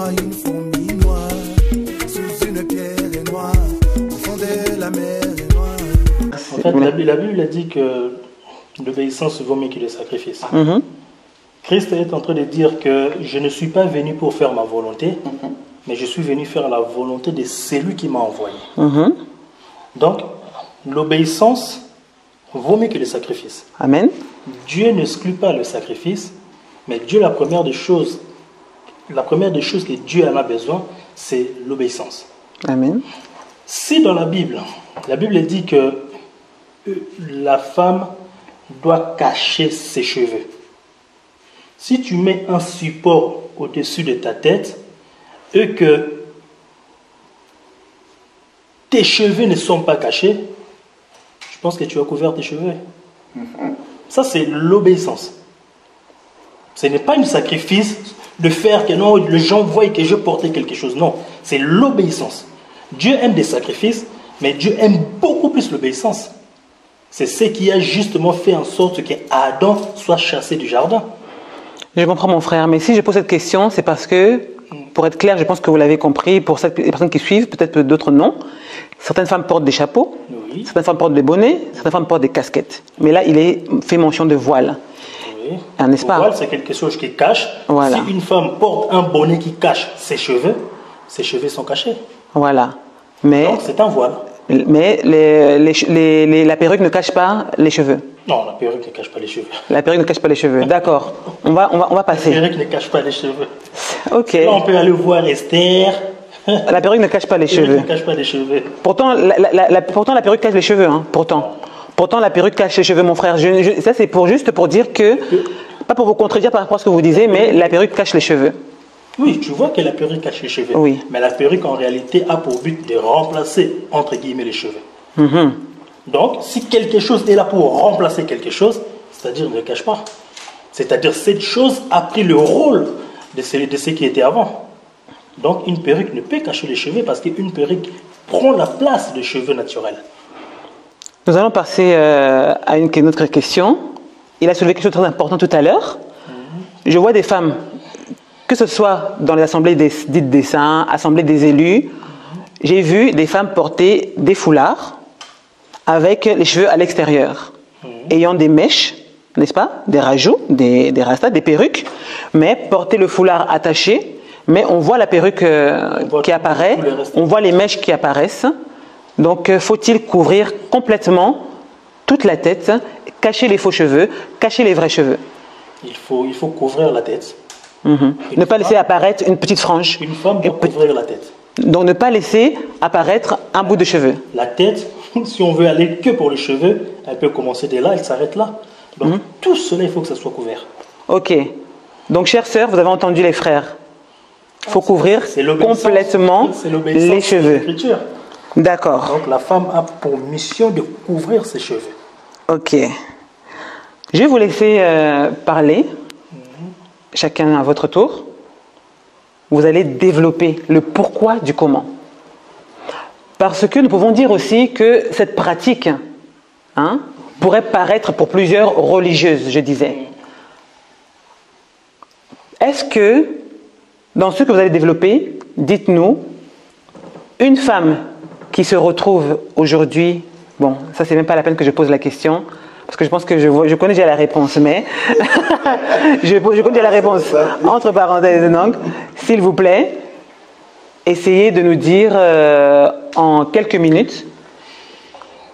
moi une fourmi noire, sous une pierre noire, au fond de la mer est noire. En fait, la Bible a dit que l'obéissance vaut mieux que le sacrifice. Christ est en train de dire que je ne suis pas venu pour faire ma volonté, mais je suis venu faire la volonté de celui qui m'a envoyé. Donc, l'obéissance vaut mieux que le sacrifice. Amen. Dieu n'exclut pas le sacrifice, mais Dieu, la première des choses que Dieu en a besoin, c'est l'obéissance. Amen. Si dans la Bible dit que la femme doit cacher ses cheveux, si tu mets un support au-dessus de ta tête et que tes cheveux ne sont pas cachés, je pense que tu as couvert tes cheveux. Ça, c'est l'obéissance. Ce n'est pas un sacrifice de faire que non, les gens voient que je portais quelque chose. Non, c'est l'obéissance. Dieu aime des sacrifices, mais Dieu aime beaucoup plus l'obéissance. C'est ce qui a justement fait en sorte qu'Adam soit chassé du jardin. Je comprends mon frère, mais si je pose cette question, c'est parce que, pour être clair, je pense que vous l'avez compris, pour les personnes qui suivent, peut-être d'autres non. Certaines femmes portent des chapeaux, Oui. certaines femmes portent des bonnets, certaines femmes portent des casquettes. Mais là, il est fait mention de voile. Oui. N'est-ce pas? Le voile, c'est quelque chose qui cache. Voilà. Si une femme porte un bonnet qui cache ses cheveux sont cachés. Voilà. Mais, Donc, c'est un voile. mais la perruque ne cache pas les cheveux. Non, la perruque ne cache pas les cheveux. La perruque ne cache pas les cheveux. D'accord. On va La passer. perruque ne cache pas les cheveux. Ok. Là, on peut aller voir Esther. La perruque ne cache pas les La perruque cheveux. ne cache pas les cheveux. Pourtant, pourtant, la perruque cache les cheveux. Hein. Pourtant, la perruque cache les cheveux, mon frère. Ça, c'est juste pour dire que, pas pour vous contredire par rapport à ce que vous disiez, mais la perruque cache les cheveux. Oui, tu vois que la perruque cache les cheveux. Oui. Mais la perruque, en réalité, a pour but de remplacer, entre guillemets, les cheveux. Donc, si quelque chose est là pour remplacer quelque chose, c'est-à-dire ne le cache pas. C'est-à-dire cette chose a pris le rôle de ce qui était avant. Donc, une perruque ne peut cacher les cheveux parce qu'une perruque prend la place des cheveux naturels. Nous allons passer à une autre question. Il a soulevé quelque chose de très important tout à l'heure. Je vois des femmes, que ce soit dans les assemblées dites des saints, assemblées des élus, j'ai vu des femmes porter des foulards avec les cheveux à l'extérieur, ayant des mèches, n'est-ce pas, des rajouts, des rastas, des perruques, mais porter le foulard attaché, mais on voit la perruque qui apparaît, on voit les mèches qui apparaissent. Donc, faut-il couvrir complètement toute la tête, cacher les faux cheveux, cacher les vrais cheveux? Il faut couvrir la tête. Ne pas laisser apparaître une petite frange. Une femme doit couvrir la tête. Donc, ne pas laisser apparaître un bout de cheveux. La tête, si on veut aller que pour les cheveux, elle peut commencer dès là, elle s'arrête là. Donc, tout cela, il faut que ça soit couvert. Ok. Donc, chères sœurs, vous avez entendu les frères. Il faut couvrir complètement les cheveux. D'accord. Donc, la femme a pour mission de couvrir ses cheveux. Ok. Je vais vous laisser parler, chacun à votre tour. Vous allez développer le pourquoi du comment. Parce que nous pouvons dire aussi que cette pratique pourrait paraître pour plusieurs religieuses, je disais. Est-ce que, dans ce que vous allez développer, dites-nous, une femme qui se retrouve aujourd'hui, bon, ça c'est même pas la peine que je pose la question, parce que je pense que je connais déjà la réponse, mais je connais déjà la réponse, entre parenthèses, donc, s'il vous plaît, essayez de nous dire en quelques minutes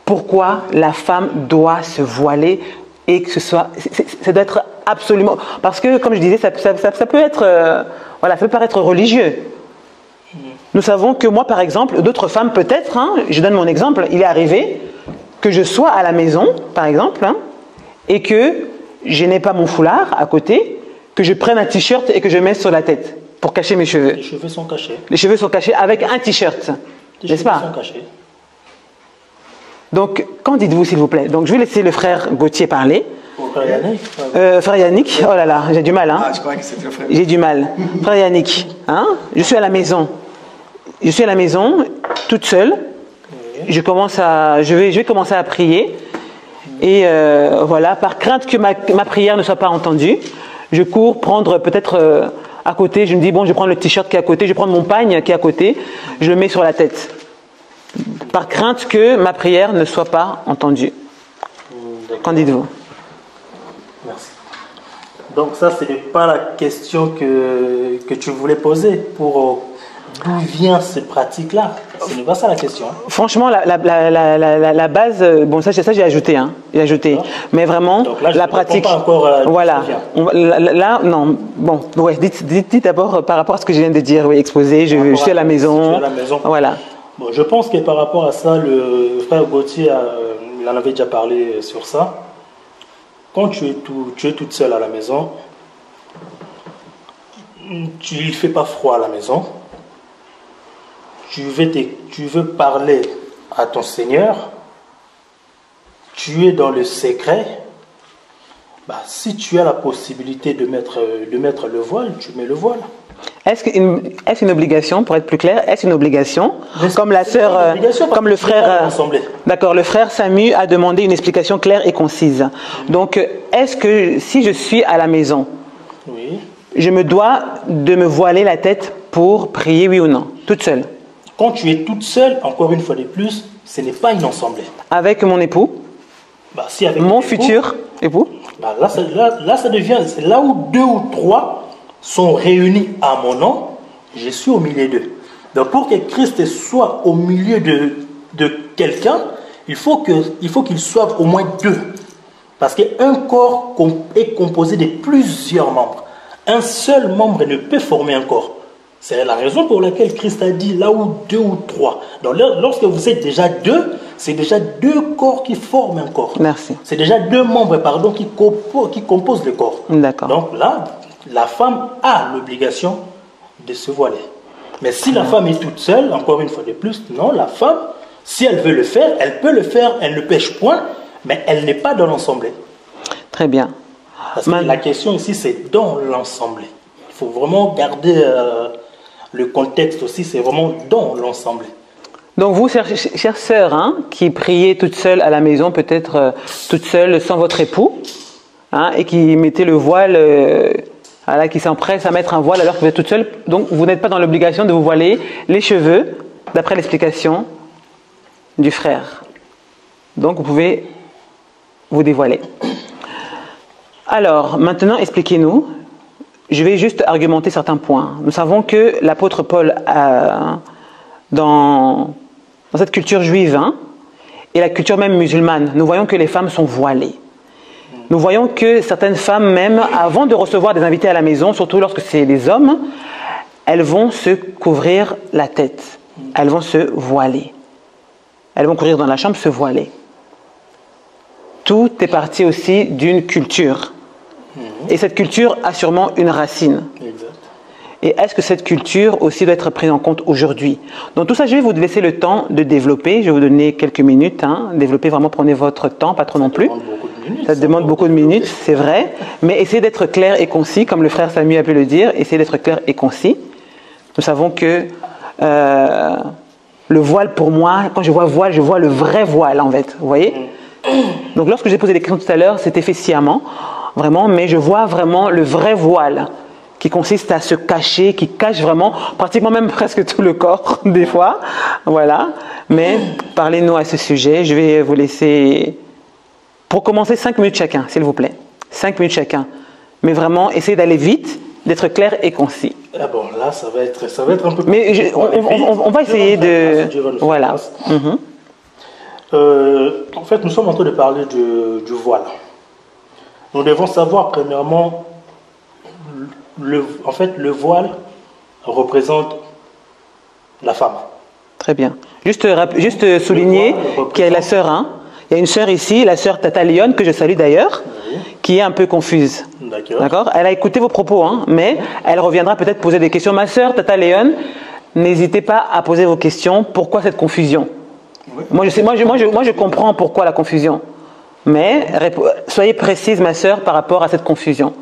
pourquoi la femme doit se voiler et que ça doit être absolument, parce que comme je disais, ça peut être, voilà, ça peut paraître religieux. Nous savons que moi, par exemple, d'autres femmes peut-être, je donne mon exemple, il est arrivé que je sois à la maison, par exemple, et que je n'ai pas mon foulard à côté, que je prenne un t-shirt et que je mette sur la tête pour cacher mes cheveux. Les cheveux sont cachés. Les cheveux sont cachés avec un t-shirt, n'est-ce pas? Les cheveux sont cachés. Donc, qu'en dites-vous, s'il vous plaît? Donc, je vais laisser le frère Gauthier parler. Frère Yannick, oh là là, j'ai du mal. Je crois que c'est le frère. J'ai du mal. Frère Yannick, je suis à la maison. Je suis à la maison, toute seule. Je vais commencer à prier. Et voilà, par crainte que ma prière ne soit pas entendue, je cours prendre peut-être à côté, je me dis, bon, je vais prendre le t-shirt qui est à côté, je vais prendre mon pagne qui est à côté, je le mets sur la tête. Par crainte que ma prière ne soit pas entendue. Qu'en dites-vous? Merci. Donc ça, ce n'est pas la question que tu voulais poser pour d'où vient cette pratique-là. Ce n'est pas ça la question. Franchement, la base, bon ça j'ai ajouté, hein, j'ai ajouté. Mais vraiment, donc là, la pratique, pas encore, voilà. Là, non, bon, ouais, dites d'abord par rapport à ce que je viens de dire, oui, exposé, je suis à la maison. Je suis à la maison. Voilà. Bon, je pense que par rapport à ça, le frère Gauthier, il en avait déjà parlé sur ça. Quand tu es toute seule à la maison, il ne fait pas froid à la maison. Tu veux parler à ton Seigneur. Tu es dans le secret. Bah, si tu as la possibilité de mettre le voile, tu mets le voile. Est-ce une obligation, pour être plus clair, est-ce une obligation, comme la sœur, comme le frère, d'accord, le frère Samu a demandé une explication claire et concise. Donc, est-ce que si je suis à la maison, oui, je me dois de me voiler la tête pour prier, oui ou non, toute seule? Quand tu es toute seule, encore une fois de plus, ce n'est pas une assemblée. Avec mon époux, bah, si avec mon futur époux, bah, là, ça devient, c'est là où 2 ou 3 sont réunis à mon nom, je suis au milieu d'eux. Donc pour que Christ soit au milieu de quelqu'un, il faut qu'il soit au moins 2. Parce qu'un corps est composé de plusieurs membres. Un seul membre ne peut former un corps. C'est la raison pour laquelle Christ a dit là où 2 ou 3. Donc lorsque vous êtes déjà 2, c'est déjà 2 corps qui forment un corps. Merci. C'est déjà 2 membres, pardon, qui composent le corps. D'accord. Donc là, la femme a l'obligation de se voiler. Mais si la femme est toute seule, encore une fois de plus, non, la femme, si elle veut le faire, elle peut le faire, elle ne pêche point, mais elle n'est pas dans l'ensemble. Très bien. Parce que la question ici, c'est dans l'ensemble. Il faut vraiment garder le contexte aussi, c'est vraiment dans l'ensemble. Donc vous, chère sœur, hein, qui priez toute seule à la maison, peut-être toute seule sans votre époux, hein, et qui mettez le voile, qui s'empresse à mettre un voile alors que vous êtes toute seule, donc vous n'êtes pas dans l'obligation de vous voiler les cheveux, d'après l'explication du frère. Donc vous pouvez vous dévoiler. Alors, maintenant, expliquez-nous. Je vais juste argumenter certains points. Nous savons que l'apôtre Paul, dans cette culture juive, hein, et la culture même musulmane, nous voyons que les femmes sont voilées. Nous voyons que certaines femmes, même avant de recevoir des invités à la maison, surtout lorsque c'est des hommes, elles vont se couvrir la tête. Elles vont se voiler. Elles vont courir dans la chambre, se voiler. Tout est parti aussi d'une culture. Et cette culture a sûrement une racine. Exact. Et est-ce que cette culture aussi doit être prise en compte aujourd'hui? Donc tout ça, je vais vous laisser le temps de développer. Je vais vous donner quelques minutes. Hein. Développer, vraiment, prenez votre temps, pas trop non plus. Ça demande beaucoup de minutes, c'est vrai. Mais essayez d'être clair et concis, comme le frère Samuel a pu le dire. Essayez d'être clair et concis. Nous savons que le voile, pour moi, quand je vois voile, je vois le vrai voile, en fait. Vous voyez? Donc lorsque j'ai posé des questions tout à l'heure, c'était fait sciemment, vraiment, mais je vois vraiment le vrai voile qui consiste à se cacher, qui cache vraiment, pratiquement même presque tout le corps, des fois. Voilà. Mais parlez-nous à ce sujet. Je vais vous laisser, pour commencer, 5 minutes chacun, s'il vous plaît. 5 minutes chacun. Mais vraiment, essayez d'aller vite, d'être clair et concis. Ah bon, là, ça va être un peu... Mais on va essayer de... Voilà. En fait, nous sommes en train de parler du voile. Nous devons savoir, premièrement, le voile représente la femme. Très bien. Juste souligner qu'il y a la sœur, hein. Il y a une sœur ici, la sœur Tata Lyon, que je salue d'ailleurs, oui, qui est un peu confuse. D'accord. Elle a écouté vos propos, hein, mais elle reviendra peut-être poser des questions. Ma sœur Tata Lyon, n'hésitez pas à poser vos questions. Pourquoi cette confusion? Oui. Moi, je comprends pourquoi la confusion. Mais soyez précise, ma sœur, par rapport à cette confusion.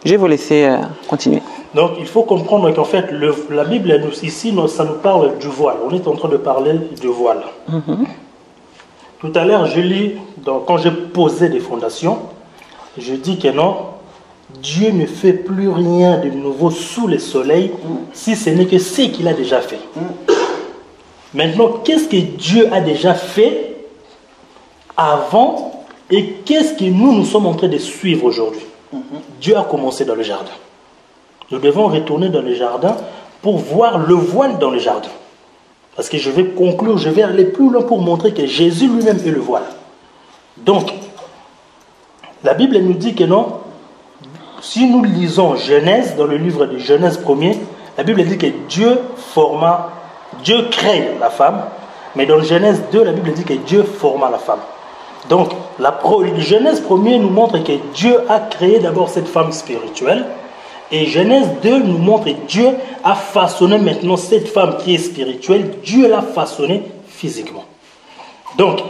Je vais vous laisser continuer. Donc, il faut comprendre qu'en fait, la Bible, ici, ça nous parle du voile. On est en train de parler du voile. Tout à l'heure, je lis, quand j'ai posé des fondations, je dis que non, Dieu ne fait plus rien de nouveau sous le soleil, si ce n'est que ce qu'il a déjà fait. Maintenant, qu'est-ce que Dieu a déjà fait avant et qu'est-ce que nous sommes en train de suivre aujourd'hui? Dieu a commencé dans le jardin. Nous devons retourner dans le jardin pour voir le voile dans le jardin. Parce que je vais conclure, je vais aller plus loin pour montrer que Jésus lui-même est le voile. Donc, la Bible nous dit que non, si nous lisons Genèse, dans le livre de Genèse 1er, la Bible dit que Dieu crée la femme, mais dans Genèse 2, la Bible dit que Dieu forma la femme. Donc, Genèse 1er nous montre que Dieu a créé d'abord cette femme spirituelle, et Genèse 2 nous montre que Dieu a façonné maintenant cette femme qui est spirituelle, Dieu l'a façonnée physiquement. Donc,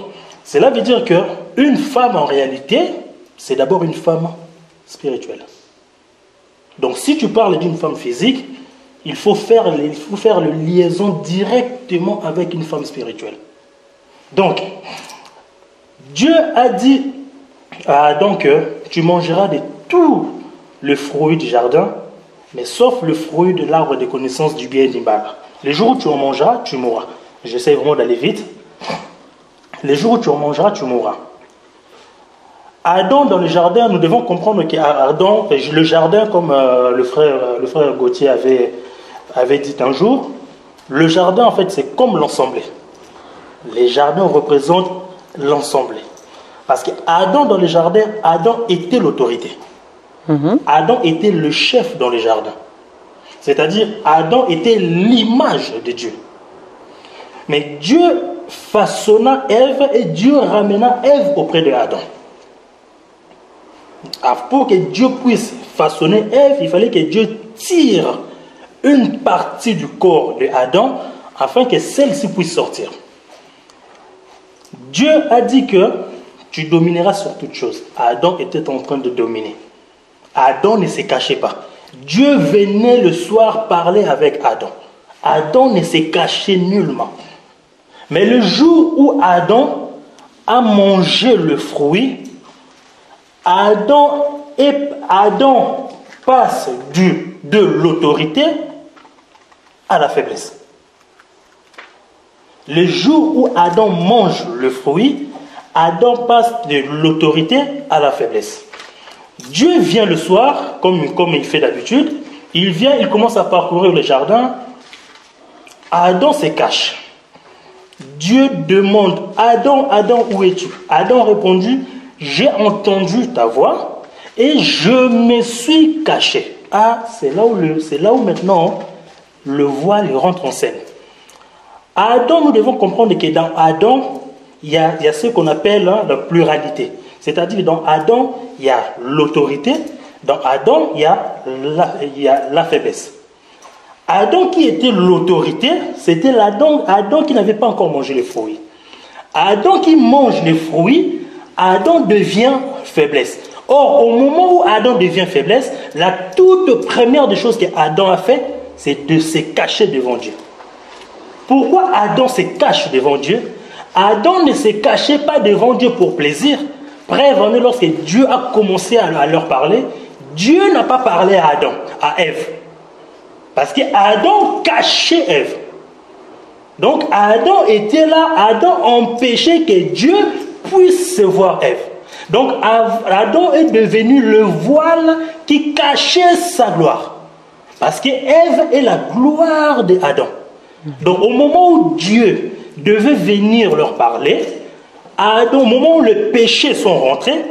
cela veut dire qu'une femme en réalité, c'est d'abord une femme spirituelle. Donc, si tu parles d'une femme physique, il faut faire la liaison directement avec une femme spirituelle. Donc, Dieu a dit à Adam que tu mangeras de tout le fruit du jardin, mais sauf le fruit de l'arbre de connaissance du bien et du mal. Les jours où tu en mangeras, tu mourras. J'essaie vraiment d'aller vite. Les jours où tu en mangeras, tu mourras. Adam, dans le jardin, nous devons comprendre qu'Adam, le jardin, comme le frère Gauthier avait dit un jour, le jardin, en fait, c'est comme l'ensemble. Les jardins représentent l'ensemble. Parce qu'Adam, dans le jardin, Adam était l'autorité. Adam était le chef dans le jardin. C'est-à-dire, Adam était l'image de Dieu. Mais Dieu façonna Ève et Dieu ramena Ève auprès de Adam. Pour que Dieu puisse façonner Ève, il fallait que Dieu tire une partie du corps de Adam afin que celle-ci puisse sortir. Dieu a dit que tu domineras sur toute chose. Adam était en train de dominer. Adam ne se cachait pas. Dieu venait le soir parler avec Adam. Adam ne s'est caché nullement. Mais le jour où Adam a mangé le fruit, Adam passe de l'autorité à la faiblesse. Le jour où Adam mange le fruit, Adam passe de l'autorité à la faiblesse. Dieu vient le soir, comme il fait d'habitude, il vient, il commence à parcourir le jardin. Adam se cache. Dieu demande, Adam, Adam, où es-tu? Adam a répondu, j'ai entendu ta voix et je me suis caché. Ah, c'est là où maintenant le voile rentre en scène. Adam, nous devons comprendre que dans Adam, il y a ce qu'on appelle la pluralité. C'est-à-dire dans Adam, il y a l'autorité, dans Adam, il y a la faiblesse. Adam qui était l'autorité, c'était Adam qui n'avait pas encore mangé les fruits. Adam qui mange les fruits, Adam devient faiblesse. Or, au moment où Adam devient faiblesse, la toute première des choses qu'Adam a fait, c'est de se cacher devant Dieu. Pourquoi Adam se cache devant Dieu? Adam ne se cachait pas devant Dieu pour plaisir. Preuve en est, lorsque Dieu a commencé à leur parler, Dieu n'a pas parlé à Adam, à Ève. Parce qu'Adam cachait Ève. Donc Adam était là, Adam empêchait que Dieu puisse se voir Ève. Donc Adam est devenu le voile qui cachait sa gloire. Parce que Ève est la gloire d'Adam. Donc au moment où Dieu devait venir leur parler, Adam, au moment où les péchés sont rentrés,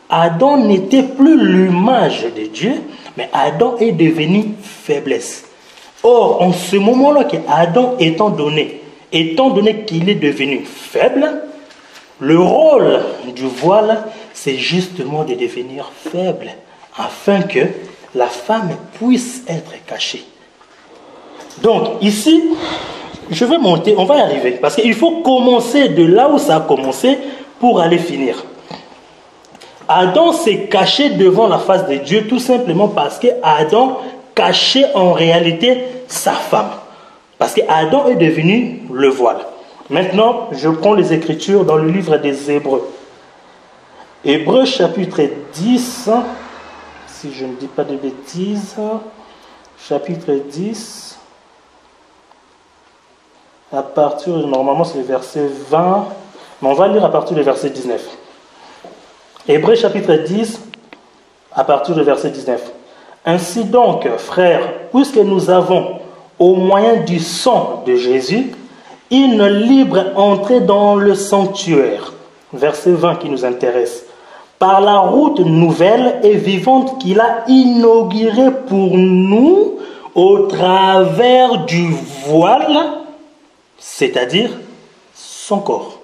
Adam n'était plus l'image de Dieu, mais Adam est devenu faiblesse. Or, en ce moment-là, qu'Adam étant donné qu'il est devenu faible, le rôle du voile, c'est justement de devenir faible, afin que la femme puisse être cachée. Donc, ici, je vais monter, on va y arriver, parce qu'il faut commencer de là où ça a commencé pour aller finir. Adam s'est caché devant la face de Dieu tout simplement parce que Adam cachait en réalité sa femme. Parce qu'Adam est devenu le voile. Maintenant, je prends les Écritures dans le livre des Hébreux. Hébreux chapitre 10, si je ne dis pas de bêtises, chapitre 10, à partir, normalement c'est le verset 20, mais on va lire à partir du verset 19. Hébreux chapitre 10, à partir du verset 19. Ainsi donc, frères, puisque nous avons, au moyen du sang de Jésus, une libre entrée dans le sanctuaire, verset 20 qui nous intéresse, par la route nouvelle et vivante qu'il a inaugurée pour nous au travers du voile, c'est-à-dire son corps.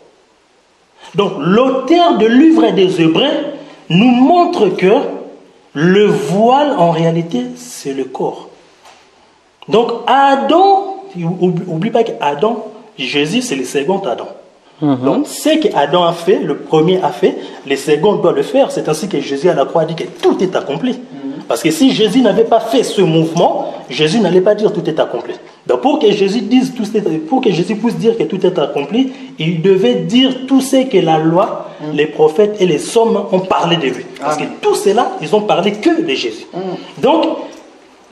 Donc l'auteur de livre des Hébreux nous montre que le voile en réalité c'est le corps. Donc Adam, n'oublie pas qu'Adam, Jésus c'est le second Adam. Donc, ce qu'Adam a fait, le premier a fait, le second doit le faire. C'est ainsi que Jésus à la croix a dit que tout est accompli. Parce que si Jésus n'avait pas fait ce mouvement, Jésus n'allait pas dire tout est accompli. Donc, pour que Jésus dise pour que Jésus puisse dire que tout est accompli, il devait dire tout ce que la loi, les prophètes et les hommes ont parlé de lui. Parce que tout cela, ils ont parlé que de Jésus. Donc,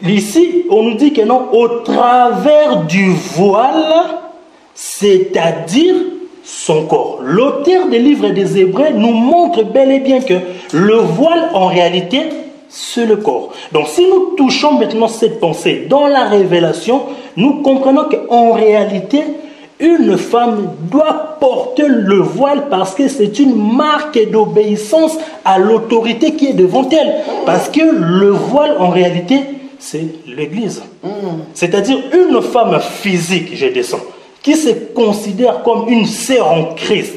ici, on nous dit que non, au travers du voile, c'est-à-dire son corps. L'auteur des livres des Hébreux nous montre bel et bien que le voile en réalité c'est le corps. Donc si nous touchons maintenant cette pensée dans la révélation, nous comprenons qu'en réalité une femme doit porter le voile parce que c'est une marque d'obéissance à l'autorité qui est devant elle. Parce que le voile en réalité c'est l'Église. C'est-à-dire une femme physique, je descends, qui se considère comme une sœur en Christ,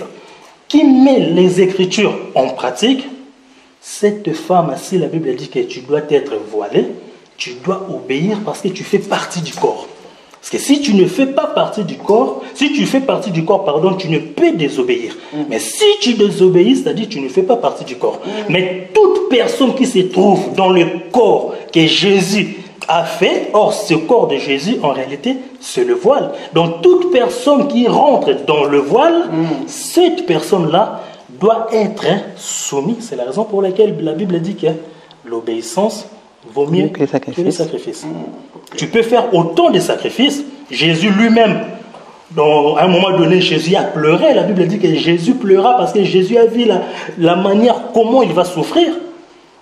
qui met les Écritures en pratique, cette femme, si la Bible dit que tu dois être voilée, tu dois obéir parce que tu fais partie du corps. Parce que si tu ne fais pas partie du corps, si tu fais partie du corps, pardon, tu ne peux désobéir. Mais si tu désobéis, c'est-à-dire que tu ne fais pas partie du corps. Mais toute personne qui se trouve dans le corps que Jésus a fait, or ce corps de Jésus en réalité c'est le voile. Donc toute personne qui rentre dans le voile, cette personne-là doit être soumise. C'est la raison pour laquelle la Bible dit que l'obéissance vaut mieux que les sacrifices. Tu peux faire autant de sacrifices. Jésus lui-même, à un moment donné, Jésus a pleuré. La Bible dit que Jésus pleura parce que Jésus a vu la manière comment il va souffrir.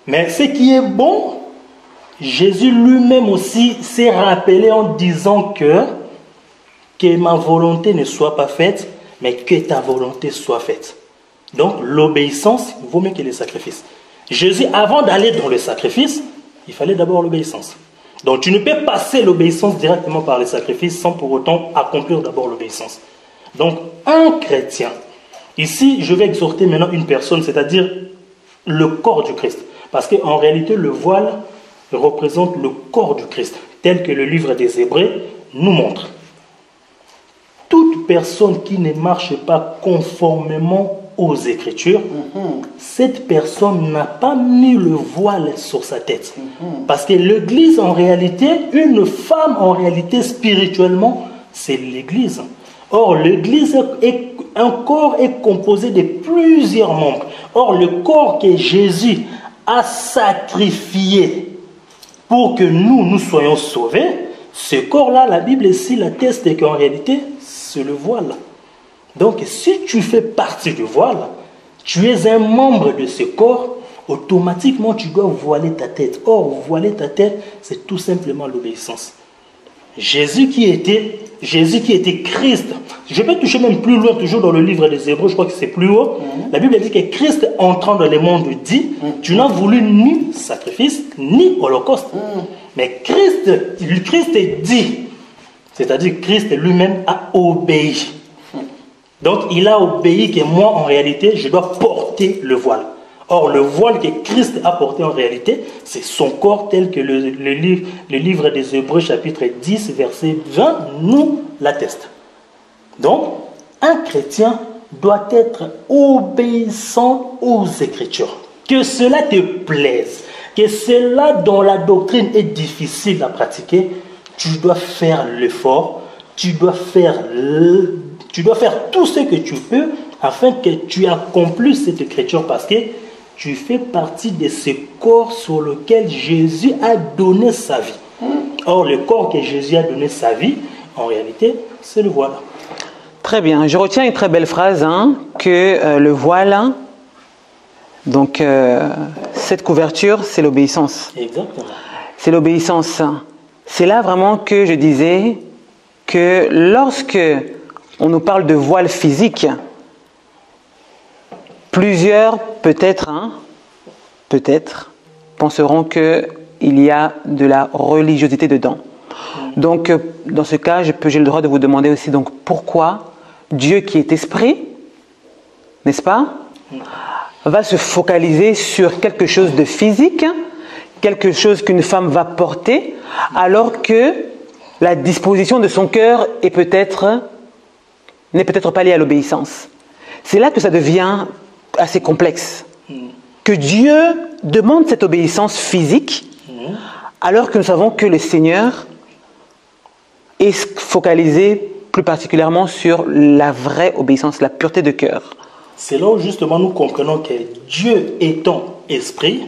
Mais ce qui est bon, Jésus lui-même aussi s'est rappelé en disant que ma volonté ne soit pas faite, mais que ta volonté soit faite. Donc l'obéissance vaut mieux que les sacrifices. Jésus, avant d'aller dans le sacrifice, il fallait d'abord l'obéissance. Donc tu ne peux passer l'obéissance directement par les sacrifices sans pour autant accomplir d'abord l'obéissance. Donc un chrétien, ici je vais exhorter maintenant une personne, c'est-à-dire le corps du Christ. Parce qu'en réalité le voile représente le corps du Christ, tel que le livre des Hébreux nous montre. Toute personne qui ne marche pas conformément aux Écritures, cette personne n'a pas mis le voile sur sa tête. Parce que l'Église, en réalité, une femme, en réalité, spirituellement, c'est l'Église. Or, l'Église, un corps est composé de plusieurs membres. Or, le corps que Jésus a sacrifié pour que nous soyons sauvés, ce corps-là, la Bible ici l'atteste qu'en réalité, c'est le voile. Donc, si tu fais partie du voile, tu es un membre de ce corps, automatiquement tu dois voiler ta tête. Or, voiler ta tête, c'est tout simplement l'obéissance. Jésus qui était Christ, je vais toucher même plus loin, toujours dans le livre des Hébreux, je crois que c'est plus haut. La Bible dit que Christ, entrant dans le monde, dit, tu n'as voulu ni sacrifice, ni holocauste. Mais Christ est dit, c'est-à-dire Christ lui-même a obéi. Donc il a obéi que moi, en réalité, je dois porter le voile. Or, le voile que Christ a porté en réalité, c'est son corps tel que le livre des Hébreux, chapitre 10, verset 20, nous l'atteste. Donc, un chrétien doit être obéissant aux Écritures. Que cela te plaise, que cela dont la doctrine est difficile à pratiquer, tu dois faire l'effort, tu dois faire tout ce que tu peux afin que tu accomplisses cette écriture parce que tu fais partie de ce corps sur lequel Jésus a donné sa vie. Or, le corps que Jésus a donné sa vie, en réalité, c'est le voile. Très bien. Je retiens une très belle phrase, que le voile, donc cette couverture, c'est l'obéissance. Exactement. C'est l'obéissance. C'est là vraiment que je disais que lorsque on nous parle de voile physique, plusieurs peut-être penseront qu'il y a de la religiosité dedans. Donc, dans ce cas, j'ai le droit de vous demander aussi donc pourquoi Dieu qui est esprit, n'est-ce pas, va se focaliser sur quelque chose de physique, quelque chose qu'une femme va porter, alors que la disposition de son cœur n'est peut-être pas liée à l'obéissance. C'est là que ça devient assez complexe. Que Dieu demande cette obéissance physique, alors que nous savons que le Seigneur est focalisé plus particulièrement sur la vraie obéissance, la pureté de cœur. C'est là où justement nous comprenons que Dieu étant esprit,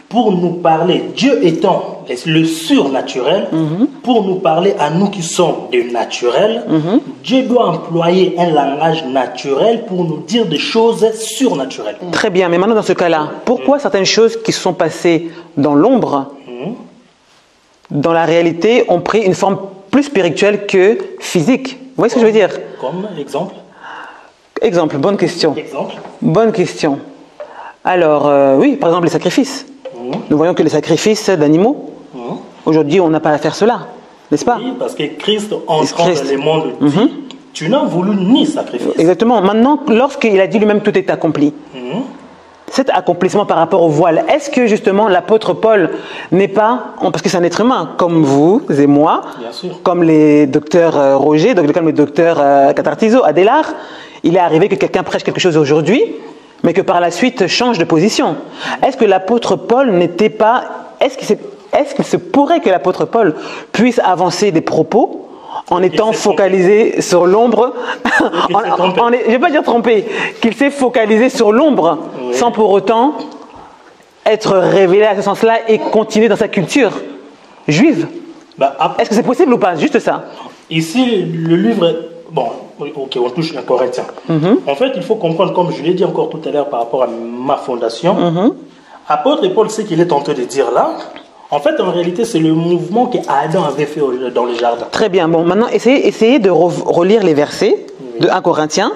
pour nous parler, Dieu étant le surnaturel, pour nous parler à nous qui sommes des naturels, Dieu doit employer un langage naturel pour nous dire des choses surnaturelles. Très bien, mais maintenant dans ce cas-là, pourquoi certaines choses qui se sont passées dans l'ombre, dans la réalité, ont pris une forme plus spirituelle que physique? Vous voyez ce que je veux dire? Comme exemple? Exemple, bonne question. Exemple? Bonne question. Alors, oui, par exemple les sacrifices. Nous voyons que les sacrifices d'animaux, aujourd'hui, on n'a pas à faire cela, n'est-ce pas? Oui, parce que Christ entrant dans le monde dit, tu n'as voulu ni sacrifice. Exactement. Maintenant, lorsqu'il a dit lui-même tout est accompli, cet accomplissement par rapport au voile, est-ce que justement l'apôtre Paul n'est pas, parce que c'est un être humain, comme vous et moi, Bien sûr. comme les docteurs Roger, comme le docteur Catartiso, Adélard, il est arrivé que quelqu'un prêche quelque chose aujourd'hui, mais que par la suite change de position. Est-ce que l'apôtre Paul n'était pas... Est-ce qu'il se pourrait que l'apôtre Paul puisse avancer des propos en étant focalisé sur l'ombre, je ne vais pas dire trompé, qu'il s'est focalisé sur l'ombre, sans pour autant être révélé à ce sens-là et continuer dans sa culture juive? Est-ce que c'est possible ou pas? Juste ça. Ici, le livre... Bon, ok, on touche un Corinthien. En fait, il faut comprendre, comme je l'ai dit encore tout à l'heure par rapport à ma fondation, apôtre Paul, ce qu'il est en train de dire là, en fait, en réalité, c'est le mouvement qu'Adam avait fait dans le jardin. Très bien. Bon, maintenant, essayez de relire les versets de 1 Corinthiens.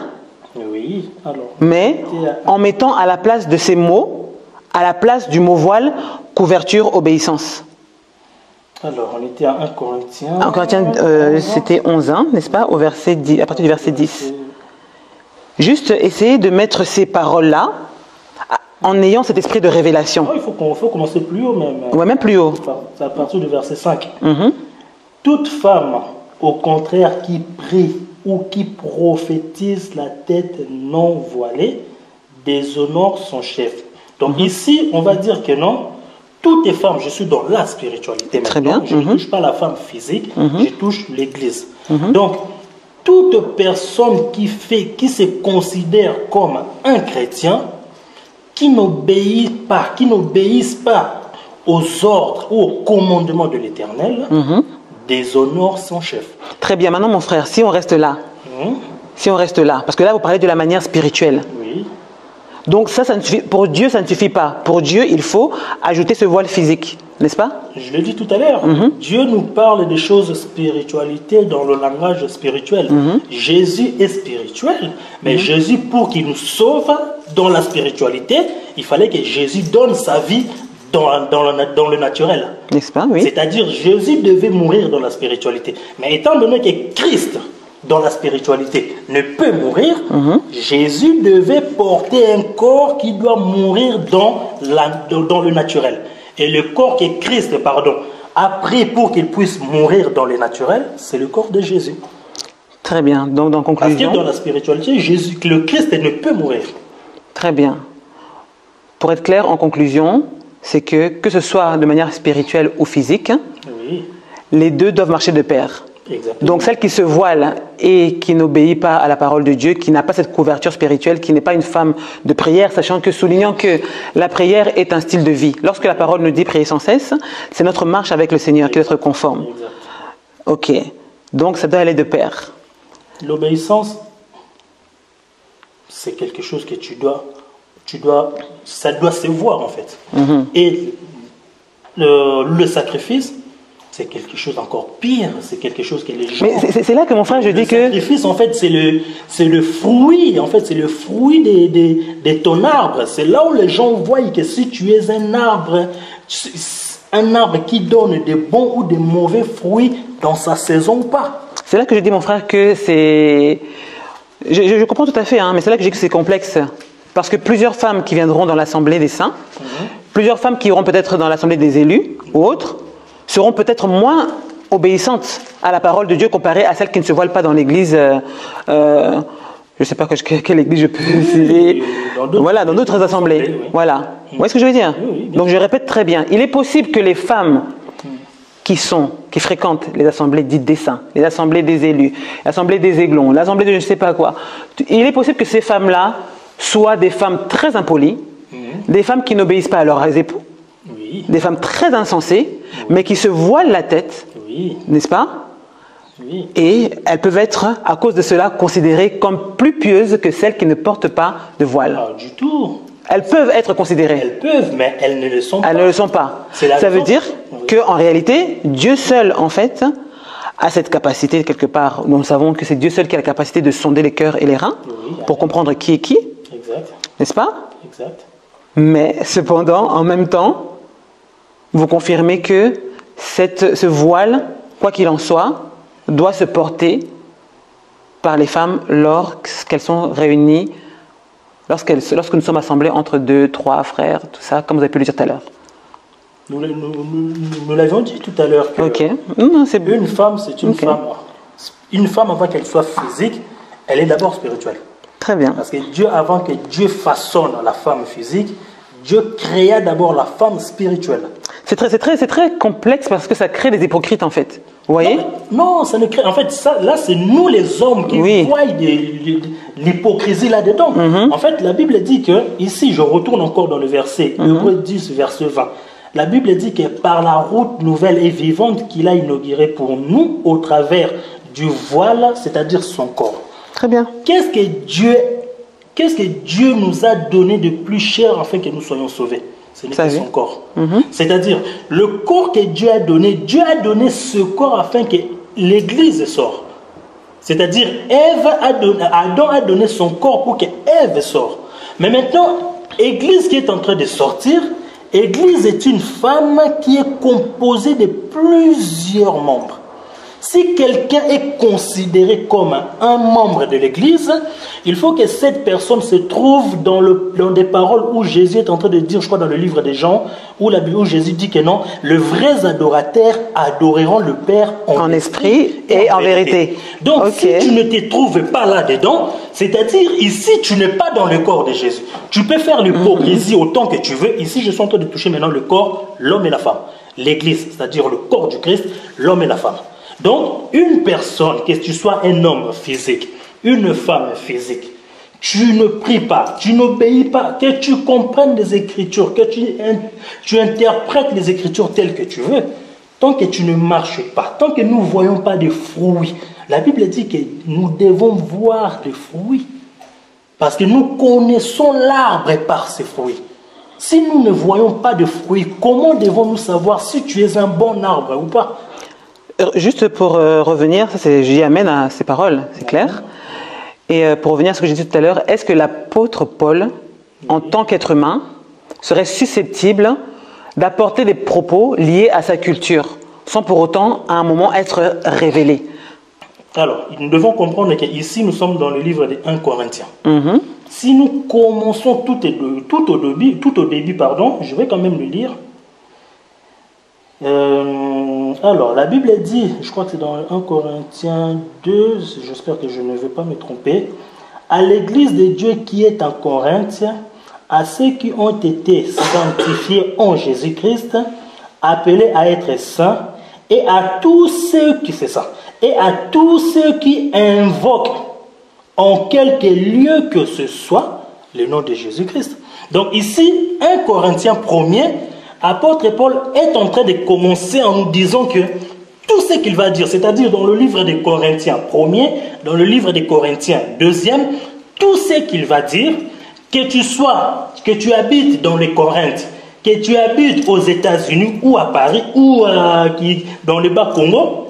Oui, alors. Mais en mettant à la place de ces mots, à la place du mot voile, couverture, obéissance. Alors, on était à 1 Corinthiens. 1 Corinthiens, c'était 11, n'est-ce pas, au verset 10, à partir du verset 10. Juste essayez de mettre ces paroles-là en ayant cet esprit de révélation. Il faut commencer plus haut même. Ouais, même plus haut. C'est à partir du verset 5. Toute femme, au contraire, qui prie ou qui prophétise la tête non voilée, déshonore son chef. Donc ici, on va dire que non, toutes les femmes, je suis dans la spiritualité. Très maintenant. bien. Je ne touche pas la femme physique, je touche l'église. Donc, toute personne qui se considère comme un chrétien, qui n'obéit pas, aux ordres ou aux commandements de l'Éternel, déshonore son chef. Très bien. Maintenant, mon frère, si on reste là, parce que là, vous parlez de la manière spirituelle. Oui. Donc ça ne suffit, pour Dieu, ça ne suffit pas. Pour Dieu, il faut ajouter ce voile physique, n'est-ce pas? Je l'ai dit tout à l'heure. Dieu nous parle des choses spiritualité dans le langage spirituel. Jésus est spirituel, mais Jésus, pour qu'il nous sauve dans la spiritualité, il fallait que Jésus donne sa vie dans le naturel. N'est-ce pas? Oui. C'est-à-dire, Jésus devait mourir dans la spiritualité. Mais étant donné que Christ, dans la spiritualité, ne peut mourir, Jésus devait porter un corps qui doit mourir dans le naturel. Et le corps que Christ, a pris pour qu'il puisse mourir dans le naturel, c'est le corps de Jésus. Très bien. Donc, dans conclusion... Parce que dans la spiritualité, le Christ ne peut mourir. Très bien. Pour être clair, en conclusion, c'est que ce soit de manière spirituelle ou physique, les deux doivent marcher de pair. Exactement. Donc celle qui se voile et qui n'obéit pas à la parole de Dieu, qui n'a pas cette couverture spirituelle, qui n'est pas une femme de prière, soulignant que la prière est un style de vie. Lorsque la parole nous dit prier sans cesse, c'est notre marche avec le Seigneur qui doit être conforme. Exact. Ok, donc ça doit aller de pair. L'obéissance, c'est quelque chose que ça doit se voir en fait. Et le sacrifice, c'est quelque chose encore pire. C'est quelque chose que les gens. Mais c'est là que mon frère, je dis que. Le sacrifice, en fait, c'est le fruit. En fait, c'est le fruit de ton arbre. C'est là où les gens voient que si tu es un arbre qui donne de bons ou de mauvais fruits dans sa saison ou pas. C'est là que je dis, mon frère, que c'est. Je comprends tout à fait, hein, mais c'est là que je dis que c'est complexe. Parce que plusieurs femmes qui viendront dans l'assemblée des saints, plusieurs femmes qui iront peut-être dans l'assemblée des élus ou autres, seront peut-être moins obéissantes à la parole de Dieu comparées à celles qui ne se voilent pas dans l'église. Je ne sais pas quelle église je peux citer. Voilà, dans d'autres assemblées. Oui. Voilà. Vous voyez ce que je veux dire? Donc je répète très bien. Il est possible que les femmes qui fréquentent les assemblées dites des saints, les assemblées des élus, l'assemblée des aiglons, l'assemblée de je ne sais pas quoi, il est possible que ces femmes-là soient des femmes très impolies, des femmes qui n'obéissent pas à leurs époux, des femmes très insensées, mais qui se voilent la tête, n'est-ce pas? Et elles peuvent être, à cause de cela, considérées comme plus pieuses que celles qui ne portent pas de voile. Pas du tout. Elles peuvent être considérées. Elles peuvent, mais elles ne le sont pas. Elles ne le sont pas. Ça veut dire qu'en réalité, Dieu seul, en fait, a cette capacité, quelque part. Nous savons que c'est Dieu seul qui a la capacité de sonder les cœurs et les reins pour comprendre qui est qui. Exact. N'est-ce pas? Exact. Mais cependant, en même temps, vous confirmez que ce voile, quoi qu'il en soit, doit se porter par les femmes lorsqu'elles sont réunies, lorsque nous sommes assemblés entre 2, 3 frères, tout ça, comme vous avez pu le dire tout à l'heure. Nous l'avions dit tout à l'heure que une femme, c'est une femme. Une femme, avant qu'elle soit physique, elle est d'abord spirituelle. Très bien. Parce que Dieu, avant que Dieu façonne la femme physique, Dieu créa d'abord la femme spirituelle. C'est très complexe parce que ça crée des hypocrites en fait. Vous voyez? Non, ça ne crée. En fait, là, c'est nous les hommes qui voient l'hypocrisie là-dedans. En fait, la Bible dit que, ici, je retourne encore dans le verset, Hébreux 10, verset 20. La Bible dit que par la route nouvelle et vivante qu'il a inaugurée pour nous, au travers du voile, c'est-à-dire son corps. Très bien. Qu'est-ce que Dieu nous a donné de plus cher afin que nous soyons sauvés? Ce n'est pas son corps. C'est-à-dire, le corps que Dieu a donné ce corps afin que l'Église sorte. C'est-à-dire, Adam a donné son corps pour que Ève sorte. Mais maintenant, Église qui est en train de sortir, Église est une femme qui est composée de plusieurs membres. Si quelqu'un est considéré comme un membre de l'Église, il faut que cette personne se trouve dans des paroles où Jésus est en train de dire, je crois dans le livre des Jean, où Jésus dit que non, les vrais adorateurs adoreront le Père en esprit et en vérité. Donc si tu ne te trouves pas là-dedans, c'est-à-dire ici tu n'es pas dans le corps de Jésus. Tu peux faire l'hypocrisie autant que tu veux. Ici je suis en train de toucher maintenant le corps, l'homme et la femme. L'Église, c'est-à-dire le corps du Christ, l'homme et la femme. Donc, une personne, que tu sois un homme physique, une femme physique, tu ne pries pas, tu n'obéis pas, que tu comprennes les Écritures, que tu interprètes les Écritures telles que tu veux, tant que tu ne marches pas, tant que nous ne voyons pas de fruits, la Bible dit que nous devons voir des fruits, parce que nous connaissons l'arbre par ses fruits. Si nous ne voyons pas de fruits, comment devons-nous savoir si tu es un bon arbre ou pas? Juste pour revenir, j'y amène à ces paroles, c'est clair. Et pour revenir à ce que j'ai dit tout à l'heure, est-ce que l'apôtre Paul, en tant qu'être humain, serait susceptible d'apporter des propos liés à sa culture, sans pour autant, à un moment, être révélé? Alors, nous devons comprendre qu'ici, nous sommes dans le livre de 1 Corinthiens. Si nous commençons tout au début, je vais quand même le lire. Alors, la Bible dit, je crois que c'est dans 1 Corinthiens 2, j'espère que je ne vais pas me tromper, à l'église de Dieu qui est en Corinthe, à ceux qui ont été sanctifiés en Jésus-Christ, appelés à être saints et à tous ceux qui, c'est ça, et à tous ceux qui invoquent en quelque lieu que ce soit le nom de Jésus-Christ. Donc ici, 1 Corinthiens 1er, apôtre Paul est en train de commencer en nous disant que tout ce qu'il va dire, c'est-à-dire dans le livre des Corinthiens 1er, dans le livre des Corinthiens 2e, tout ce qu'il va dire, que tu habites dans les Corinthes, que tu habites aux États-Unis ou à Paris ou dans le Bas-Congo,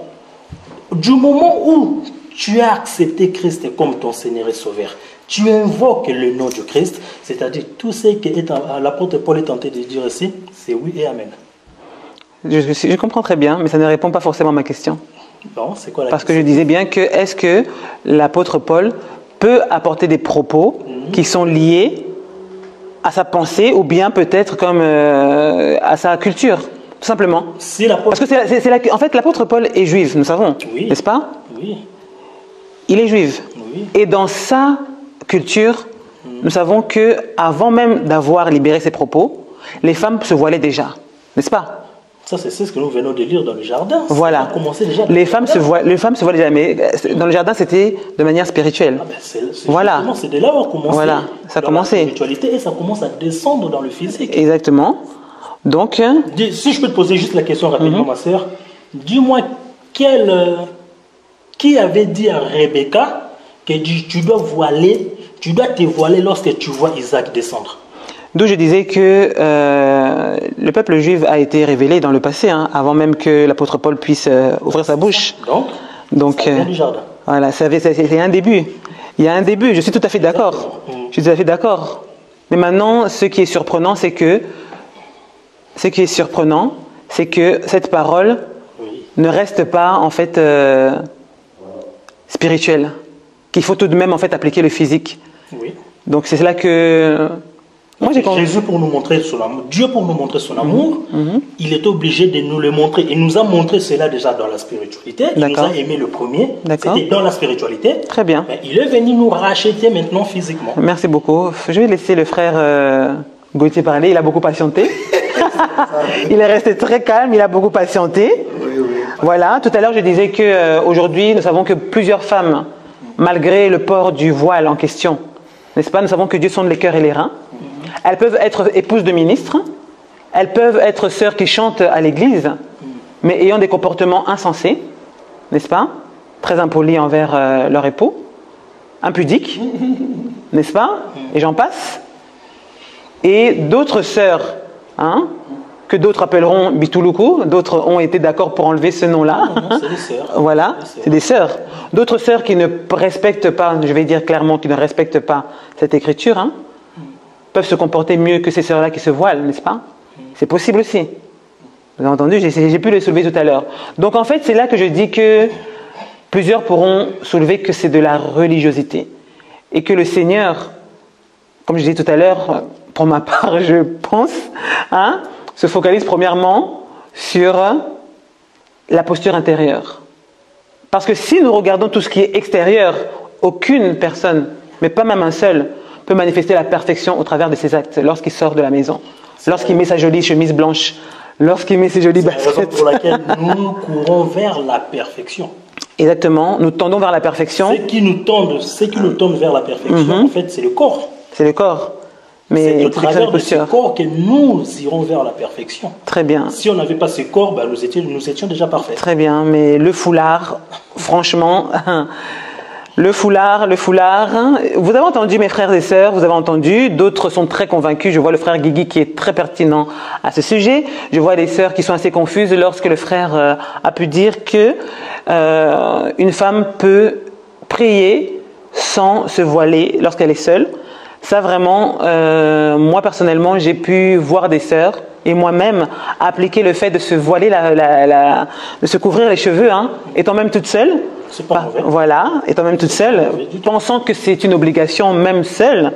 du moment où tu as accepté Christ comme ton Seigneur et Sauveur, tu invoques le nom de Christ, c'est-à-dire tout ce que l'apôtre Paul est tenté de dire ici, c'est oui et amen. Je comprends très bien, mais ça ne répond pas forcément à ma question. Bon, c'est quoi la Parce question? que je disais bien que est-ce que l'apôtre Paul peut apporter des propos qui sont liés à sa pensée ou bien peut-être comme à sa culture, tout simplement. Parce que en fait, l'apôtre Paul est juif, nous savons, oui, n'est-ce pas? Oui. Il est juif. Oui. Et dans sa culture, nous savons que avant même d'avoir libéré ses propos, les femmes se voilaient déjà, n'est-ce pas? Ça, c'est ce que nous venons de lire dans le jardin. Voilà. Déjà les femmes se voilent déjà, mais dans le jardin, c'était de manière spirituelle. Ah ben voilà. C'est de là où on commence. Voilà, ça a commencé. La spiritualité et ça commence à descendre dans le physique. Exactement. Donc, si je peux te poser juste la question rapidement, ma sœur, dis-moi qui avait dit à Rebecca que tu dois te voiler lorsque tu vois Isaac descendre? D'où je disais que le peuple juif a été révélé dans le passé, hein, avant même que l'apôtre Paul puisse ouvrir sa bouche. Donc ça vient du jardin. Voilà, c'est un début. Il y a un début, je suis tout à fait d'accord. Je suis tout à fait d'accord. Mais maintenant, ce qui est surprenant, c'est que cette parole ne reste pas en fait spirituelle. Qu'il faut tout de même en fait appliquer le physique. Oui. Donc c'est là que moi j'ai compris. Jésus pour nous montrer son amour, Dieu pour nous montrer son amour, il est obligé de nous le montrer. Il nous a montré cela déjà dans la spiritualité. Il nous a aimé le premier. C'était dans la spiritualité. Très bien. Mais il est venu nous racheter maintenant physiquement. Merci beaucoup. Je vais laisser le frère Gauthier parler. Il a beaucoup patienté. Il est resté très calme. Il a beaucoup patienté. Oui. Voilà. Tout à l'heure, je disais que aujourd'hui, nous savons que plusieurs femmes, malgré le port du voile en question, n'est-ce pas, nous savons que Dieu sonde les cœurs et les reins. Elles peuvent être épouses de ministres, elles peuvent être sœurs qui chantent à l'église, mais ayant des comportements insensés, n'est-ce pas, très impolis envers leur époux, impudiques, n'est-ce pas, et j'en passe. Et d'autres sœurs, hein, que d'autres appelleront Bituluku, d'autres ont été d'accord pour enlever ce nom-là. Non, c'est des sœurs. Voilà, c'est des sœurs. D'autres sœurs qui ne respectent pas, je vais dire clairement, qui ne respectent pas cette écriture, hein, peuvent se comporter mieux que ces sœurs-là qui se voilent, n'est-ce pas? C'est possible aussi. Vous avez entendu, j'ai pu le soulever tout à l'heure. Donc en fait, c'est là que je dis que plusieurs pourront soulever que c'est de la religiosité. Et que le Seigneur, comme je disais tout à l'heure, pour ma part, je pense, hein, se focalise premièrement sur la posture intérieure. Parce que si nous regardons tout ce qui est extérieur, aucune personne, mais pas même un seul, peut manifester la perfection au travers de ses actes lorsqu'il sort de la maison, lorsqu'il met sa jolie chemise blanche, lorsqu'il met ses jolies baskets. C'est la raison pour laquelle nous courons vers la perfection. Exactement, nous tendons vers la perfection. Ce qui nous tend vers la perfection, en fait, c'est le corps. C'est le corps. Mais c'est au travers de ce corps que nous irons vers la perfection. Très bien. Si on n'avait pas ce corps, ben nous étions déjà parfaits. Très bien, mais le foulard, franchement, le foulard, vous avez entendu mes frères et sœurs, vous avez entendu, d'autres sont très convaincus. Je vois le frère Guigui qui est très pertinent à ce sujet. Je vois des sœurs qui sont assez confuses lorsque le frère a pu dire que une femme peut prier sans se voiler lorsqu'elle est seule. Ça vraiment, moi personnellement, j'ai pu voir des sœurs et moi-même appliquer le fait de se voiler, de se couvrir les cheveux, hein, étant même toute seule. C'est pas mauvais. Voilà, étant même toute seule, pensant que c'est une obligation même seule.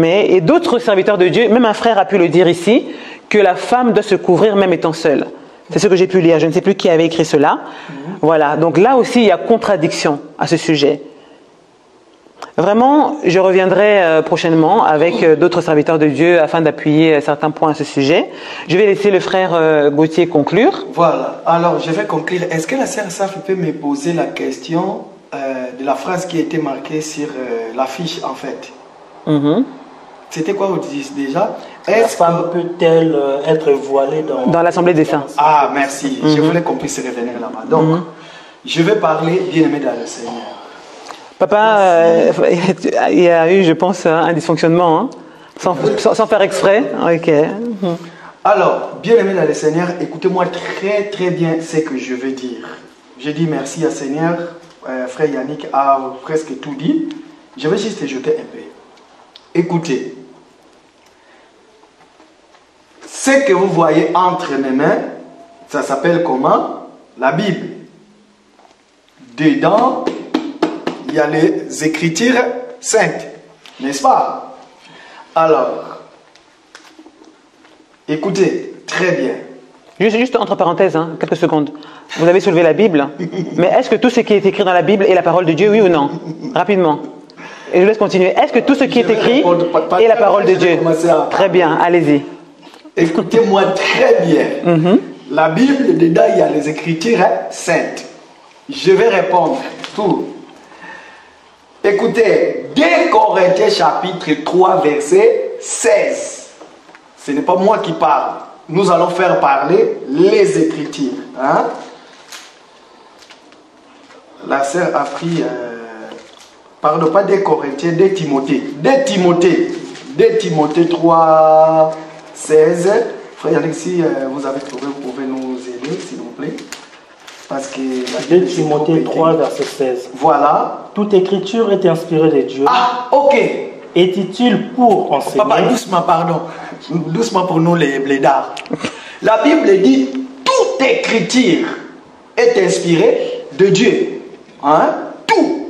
Et d'autres serviteurs de Dieu, même un frère a pu le dire ici, que la femme doit se couvrir même étant seule. C'est ce que j'ai pu lire. Je ne sais plus qui avait écrit cela. Voilà. Donc là aussi, il y a contradiction à ce sujet. Vraiment, je reviendrai prochainement avec d'autres serviteurs de Dieu afin d'appuyer certains points à ce sujet. Je vais laisser le frère Gauthier conclure. Voilà, alors je vais conclure. Est-ce que la sœur Saf peut me poser la question de la phrase qui a été marquée sur l'affiche en fait? C'était quoi vous dites déjà? La femme peut-elle être voilée dans l'Assemblée des saints? Ah, merci. Je voulais qu'on puisse revenir là-bas. Donc, je vais parler bien-aimé dans le Seigneur. Papa, il y a eu, je pense, un dysfonctionnement, hein? sans faire exprès. Ok. Alors, bien-aimé dans le Seigneur, écoutez-moi très très bien ce que je veux dire. Je dis merci à Seigneur. Frère Yannick a presque tout dit. Je vais juste ajouter un peu. Écoutez. Ce que vous voyez entre mes mains, ça s'appelle comment? La Bible. Dedans, il y a les Écritures saintes, n'est-ce pas? Alors, écoutez, très bien. Juste entre parenthèses, hein, quelques secondes. Vous avez soulevé la Bible, mais est-ce que tout ce qui est écrit dans la Bible est la parole de Dieu, oui ou non? Rapidement. Et je laisse continuer. Est-ce que tout ce qui est écrit est la parole de Dieu? Très bien, allez-y. Écoutez-moi très bien. La Bible, dedans, il y a les Écritures saintes. Je vais répondre tout. Écoutez, 2 Corinthiens chapitre 3 verset 16. Ce n'est pas moi qui parle. Nous allons faire parler les Écritures. Hein? La sœur a pris, pardon, pas 2 Corinthiens, 2 Timothée. 2 Timothée 3, 16. Frère Yannick, si vous avez trouvé, vous pouvez nous aider, s'il vous plaît. Parce que 2 Timothée 3, verset 16. Voilà. Toute écriture est inspirée de Dieu. Ah, ok. Est utile pour enseigner. Papa, doucement, pardon. Doucement pour nous, les blédards. La Bible dit toute écriture est inspirée de Dieu. Hein? Tout.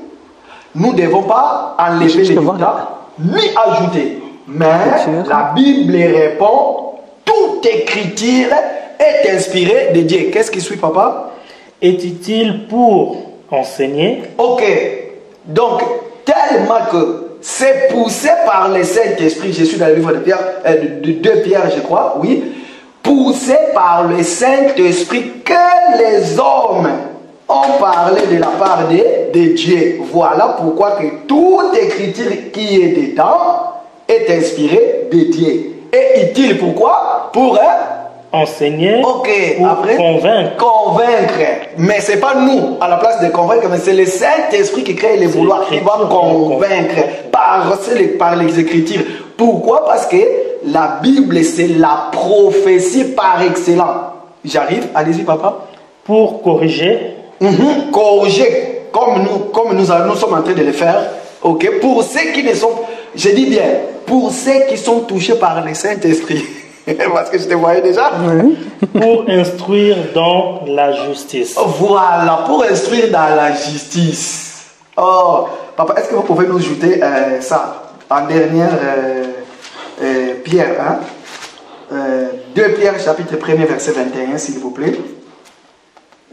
Nous ne devons pas enlever les dictats, ni ajouter. Mais la Bible répond toute écriture est inspirée de Dieu. Qu'est-ce qui suit, papa? Est utile pour enseigner. Ok. Donc, tellement que c'est poussé par le Saint-Esprit, je suis dans le livre de Pierre, de 2 Pierre, je crois, oui, poussé par le Saint-Esprit que les hommes ont parlé de la part de Dieu. Voilà pourquoi que toute écriture qui est dedans est inspirée de Dieu. Et utile pourquoi? Pour enseigner, pour après, convaincre. Mais ce n'est pas nous à la place de convaincre, mais c'est le Saint-Esprit qui crée les vouloirs, qui va convaincre par les Écritures. Pourquoi? Parce que la Bible, c'est la prophétie par excellence. J'arrive, allez-y papa. Pour corriger. Corriger, comme nous sommes en train de le faire. Ok, pour ceux qui ne sont, je dis bien, pour ceux qui sont touchés par le Saint-Esprit. Parce que je te voyais déjà. Pour instruire dans la justice. Voilà, pour instruire dans la justice. Oh, papa, est-ce que vous pouvez nous ajouter ça en dernière Pierre, hein? 2 Pierre, chapitre 1er, verset 21, s'il vous plaît.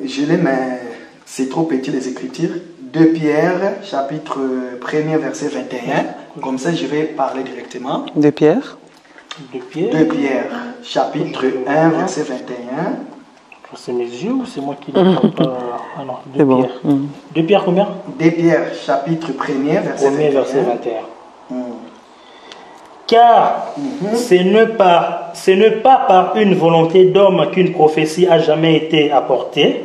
Je l'ai, mais c'est trop petit les Écritures. 2 Pierre, chapitre 1er, verset 21. Comme ça, je vais parler directement. 2 Pierre. 2 Pierre, chapitre 1, verset 21. C'est mes yeux ou c'est moi qui ne comprends pas? Ah non, 2 Pierre. Bon. 2 Pierre combien? 2 Pierre, chapitre 1er, verset 21. Verset 21. Car ce n'est pas par une volonté d'homme qu'une prophétie a jamais été apportée,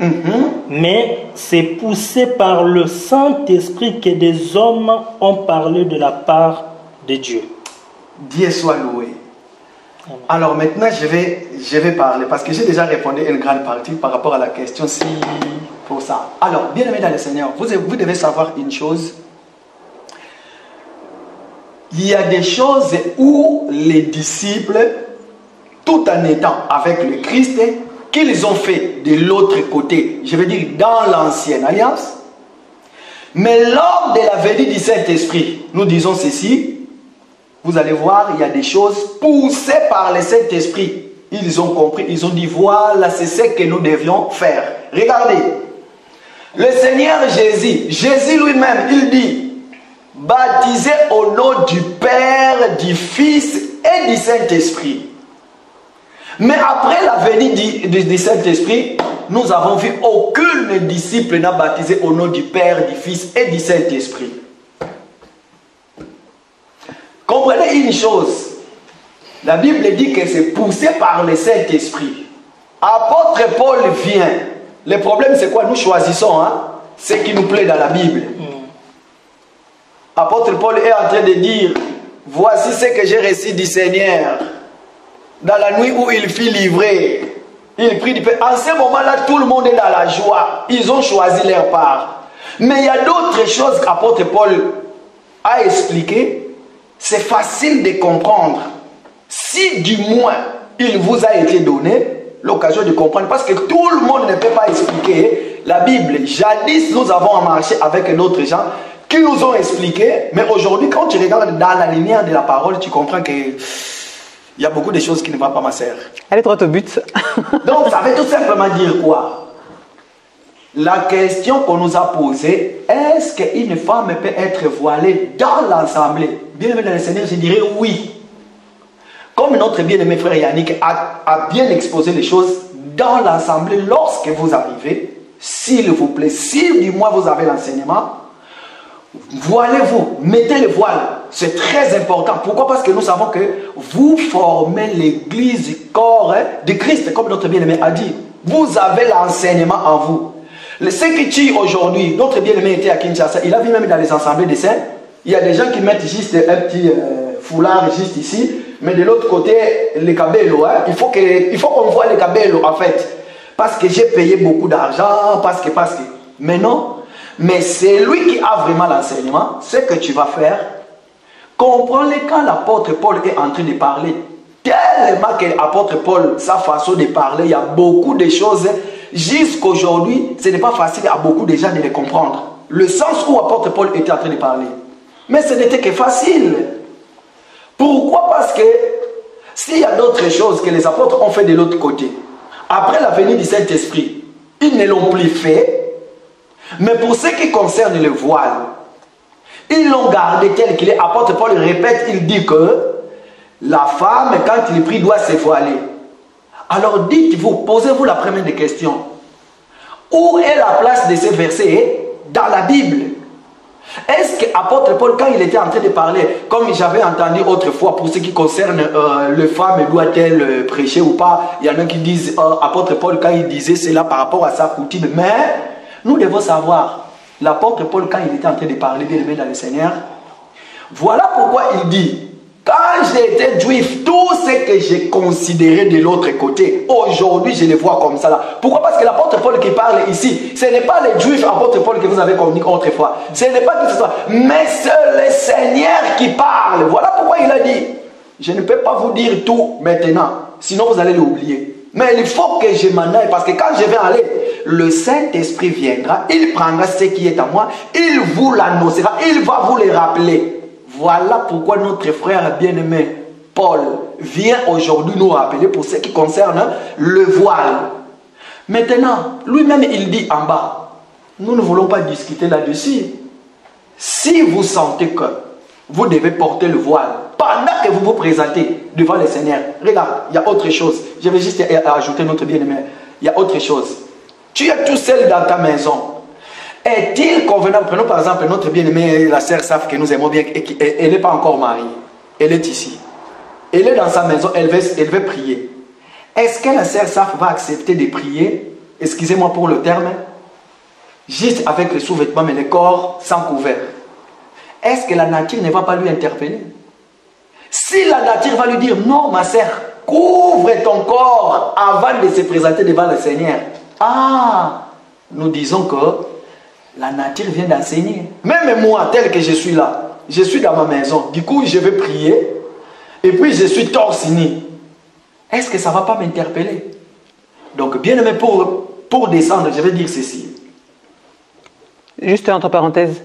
mais c'est poussé par le Saint-Esprit que des hommes ont parlé de la part de Dieu. Dieu soit loué. Alors maintenant, je vais parler, parce que j'ai déjà répondu une grande partie par rapport à la question pour ça. Alors, bien aimé dans le Seigneur, vous devez savoir une chose. Il y a des choses où les disciples, tout en étant avec le Christ, qu'ils ont fait de l'autre côté, je veux dire dans l'ancienne alliance. Mais lors de la venue du Saint-Esprit, nous disons ceci. Vous allez voir, il y a des choses poussées par le Saint-Esprit. Ils ont compris, ils ont dit, voilà, c'est ce que nous devions faire. Regardez, le Seigneur Jésus lui-même, il dit, baptisés au nom du Père, du Fils et du Saint-Esprit. Mais après la venue du Saint-Esprit, nous avons vu aucun disciple n'a baptisé au nom du Père, du Fils et du Saint-Esprit. Comprenez une chose. La Bible dit que c'est poussé par le Saint-Esprit. Apôtre Paul vient. Le problème c'est quoi? Nous choisissons ce qui nous plaît dans la Bible. Apôtre Paul est en train de dire, voici ce que j'ai reçu du Seigneur. Dans la nuit où il fut livré, il prit du pain. En ce moment-là, tout le monde est dans la joie. Ils ont choisi leur part. Mais il y a d'autres choses qu'apôtre Paul a expliquées. C'est facile de comprendre. Si du moins il vous a été donné l'occasion de comprendre, parce que tout le monde ne peut pas expliquer la Bible. Jadis, nous avons marché avec d'autres gens qui nous ont expliqué, mais aujourd'hui, quand tu regardes dans la lumière de la parole, tu comprends que il y a beaucoup de choses qui ne vont pas, ma sœur. Allez droit au but. Donc, ça veut tout simplement dire quoi? La question qu'on nous a posée, est-ce qu'une femme peut être voilée dans l'assemblée? Bien aimé dans le Seigneur, je dirais oui. Comme notre bien-aimé frère Yannick a bien exposé les choses dans l'assemblée, lorsque vous arrivez, s'il vous plaît, si du moins vous avez l'enseignement, voilez-vous, mettez le voile. C'est très important. Pourquoi? Parce que nous savons que vous formez l'église du corps de Christ, comme notre bien-aimé a dit. Vous avez l'enseignement en vous. Ce qui tue aujourd'hui, notre bien-aimé était à Kinshasa, il a vu même dans les assemblées des saints, il y a des gens qui mettent juste un petit foulard juste ici, mais de l'autre côté, les cabello. Il faut qu'on voit les cabello en fait. Parce que j'ai payé beaucoup d'argent, parce que. Mais non. Mais c'est lui qui a vraiment l'enseignement. Ce que tu vas faire, comprends-le quand l'apôtre Paul est en train de parler. Tellement que l'apôtre Paul, sa façon de parler, il y a beaucoup de choses. Jusqu'aujourd'hui, ce n'est pas facile à beaucoup de gens de les comprendre. Le sens où l'apôtre Paul était en train de parler. Mais ce n'était que facile. Pourquoi? Parce que s'il y a d'autres choses que les apôtres ont fait de l'autre côté, après la venue du Saint-Esprit, ils ne l'ont plus fait. Mais pour ce qui concerne le voile, ils l'ont gardé tel qu'il est. Apôtre Paul répète, il dit que la femme, quand il prie, doit se voiler. Alors dites-vous, posez-vous la première des questions. Où est la place de ces versets dans la Bible? Est-ce que l'apôtre Paul, quand il était en train de parler, comme j'avais entendu autrefois, pour ce qui concerne les femmes, doit-elle prêcher ou pas? Il y en a qui disent, apôtre Paul, quand il disait cela par rapport à sa coutume, mais nous devons savoir, l'apôtre Paul, quand il était en train de parler, bien aimé dans le Seigneur, voilà pourquoi il dit, quand j'étais juif, tout ce que j'ai considéré de l'autre côté, aujourd'hui je le vois comme ça là. Pourquoi? Parce que l'apôtre Paul qui parle ici, ce n'est pas les juifs, apôtre Paul, que vous avez connu autrefois. Ce n'est pas tout ça, mais c'est le Seigneur qui parle. Voilà pourquoi il a dit, je ne peux pas vous dire tout maintenant, sinon vous allez l'oublier. Mais il faut que je m'en aille, parce que quand je vais aller, le Saint-Esprit viendra, il prendra ce qui est à moi, il vous l'annoncera, il va vous le rappeler. Voilà pourquoi notre frère bien-aimé Paul vient aujourd'hui nous rappeler pour ce qui concerne le voile. Maintenant, lui-même il dit en bas, nous ne voulons pas discuter là-dessus. Si vous sentez que vous devez porter le voile pendant que vous vous présentez devant le Seigneur, regarde, il y a autre chose. Je vais juste ajouter notre bien-aimé. Il y a autre chose. Tu es tout seul dans ta maison. Est-il convenable, prenons par exemple notre bien-aimée, la sœur Saf que nous aimons bien, elle n'est pas encore mariée, elle est ici. Elle est dans sa maison, elle veut prier. Est-ce que la sœur Saf va accepter de prier, excusez-moi pour le terme, juste avec les sous-vêtements mais le corps sans couvert? Est-ce que la nature ne va pas lui interpeller? Si la nature va lui dire, non ma sœur, couvre ton corps avant de se présenter devant le Seigneur. Ah, nous disons que la nature vient d'enseigner. Même moi, tel que je suis là, je suis dans ma maison. Du coup, je vais prier. Et puis, je suis torse nu. Est-ce que ça ne va pas m'interpeller? Donc, bien aimé, pour descendre, je vais dire ceci. Juste entre parenthèses.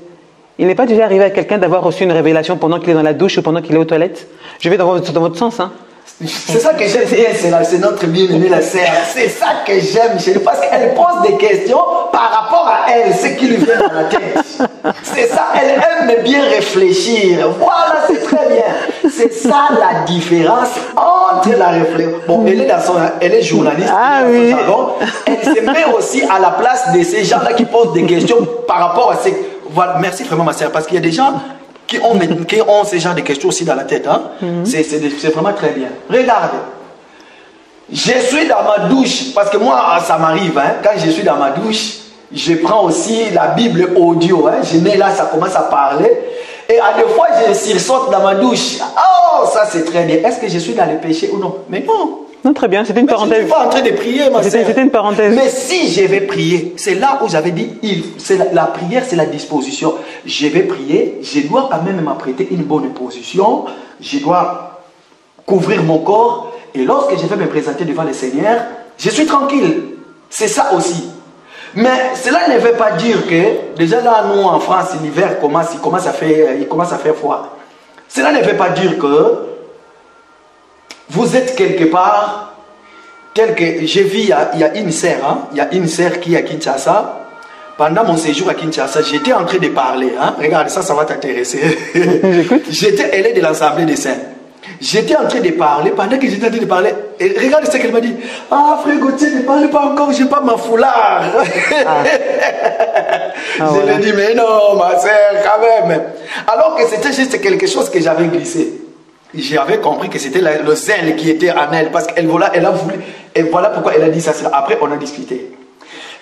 Il n'est pas déjà arrivé à quelqu'un d'avoir reçu une révélation pendant qu'il est dans la douche ou pendant qu'il est aux toilettes? Je vais dans votre sens. Hein. C'est ça que j'aime bien, c'est notre bien-aimée la sœur. C'est ça que j'aime chez lui, parce qu'elle pose des questions par rapport à elle, ce qui lui vient dans la tête. C'est ça, elle aime bien réfléchir. Voilà, c'est très bien. C'est ça la différence entre la réflexion. Bon, elle est journaliste, oui. jargon. Elle se met aussi à la place de ces gens-là qui posent des questions par rapport à ces... Voilà, merci vraiment ma sœur, parce qu'il y a des gens qui ont ce genre de questions aussi dans la tête. Hein? C'est vraiment très bien. Regarde. Je suis dans ma douche, parce que moi, ça m'arrive. Hein? Quand je suis dans ma douche, je prends aussi la Bible audio. Hein? Je mets là, ça commence à parler. Et à des fois, je sursaute dans ma douche. Oh, ça c'est très bien. Est-ce que je suis dans le péché ou non? Mais non. Non, très bien, c'était une parenthèse. Je ne suis pas en train de prier, ma sœur. C'était une parenthèse. Mais si je vais prier, c'est là où j'avais dit, la prière, c'est la disposition. Je vais prier, je dois quand même m'apprêter une bonne position. Je dois couvrir mon corps. Et lorsque je vais me présenter devant le Seigneur, je suis tranquille. C'est ça aussi. Mais cela ne veut pas dire que, déjà là, nous en France, l'hiver il commence à faire froid. Cela ne veut pas dire que vous êtes quelque part, j'ai vu, il y a une sœur, hein, il y a une sœur qui est à Kinshasa. Pendant mon séjour à Kinshasa, j'étais en train de parler. Hein, regarde, ça va t'intéresser. Elle est de l'Assemblée des Saints. J'étais en train de parler, pendant que j'étais en train de parler, et regarde ce qu'elle m'a dit. Ah, frère Gauthier, ne parle pas encore, je n'ai pas ma foulard. Je lui ai dit, mais non, ma soeur, quand même. Alors que c'était juste quelque chose que j'avais glissé. J'avais compris que c'était le zèle qui était en elle, parce qu'elle a voulu, et voilà pourquoi elle a dit ça. Après, on a discuté.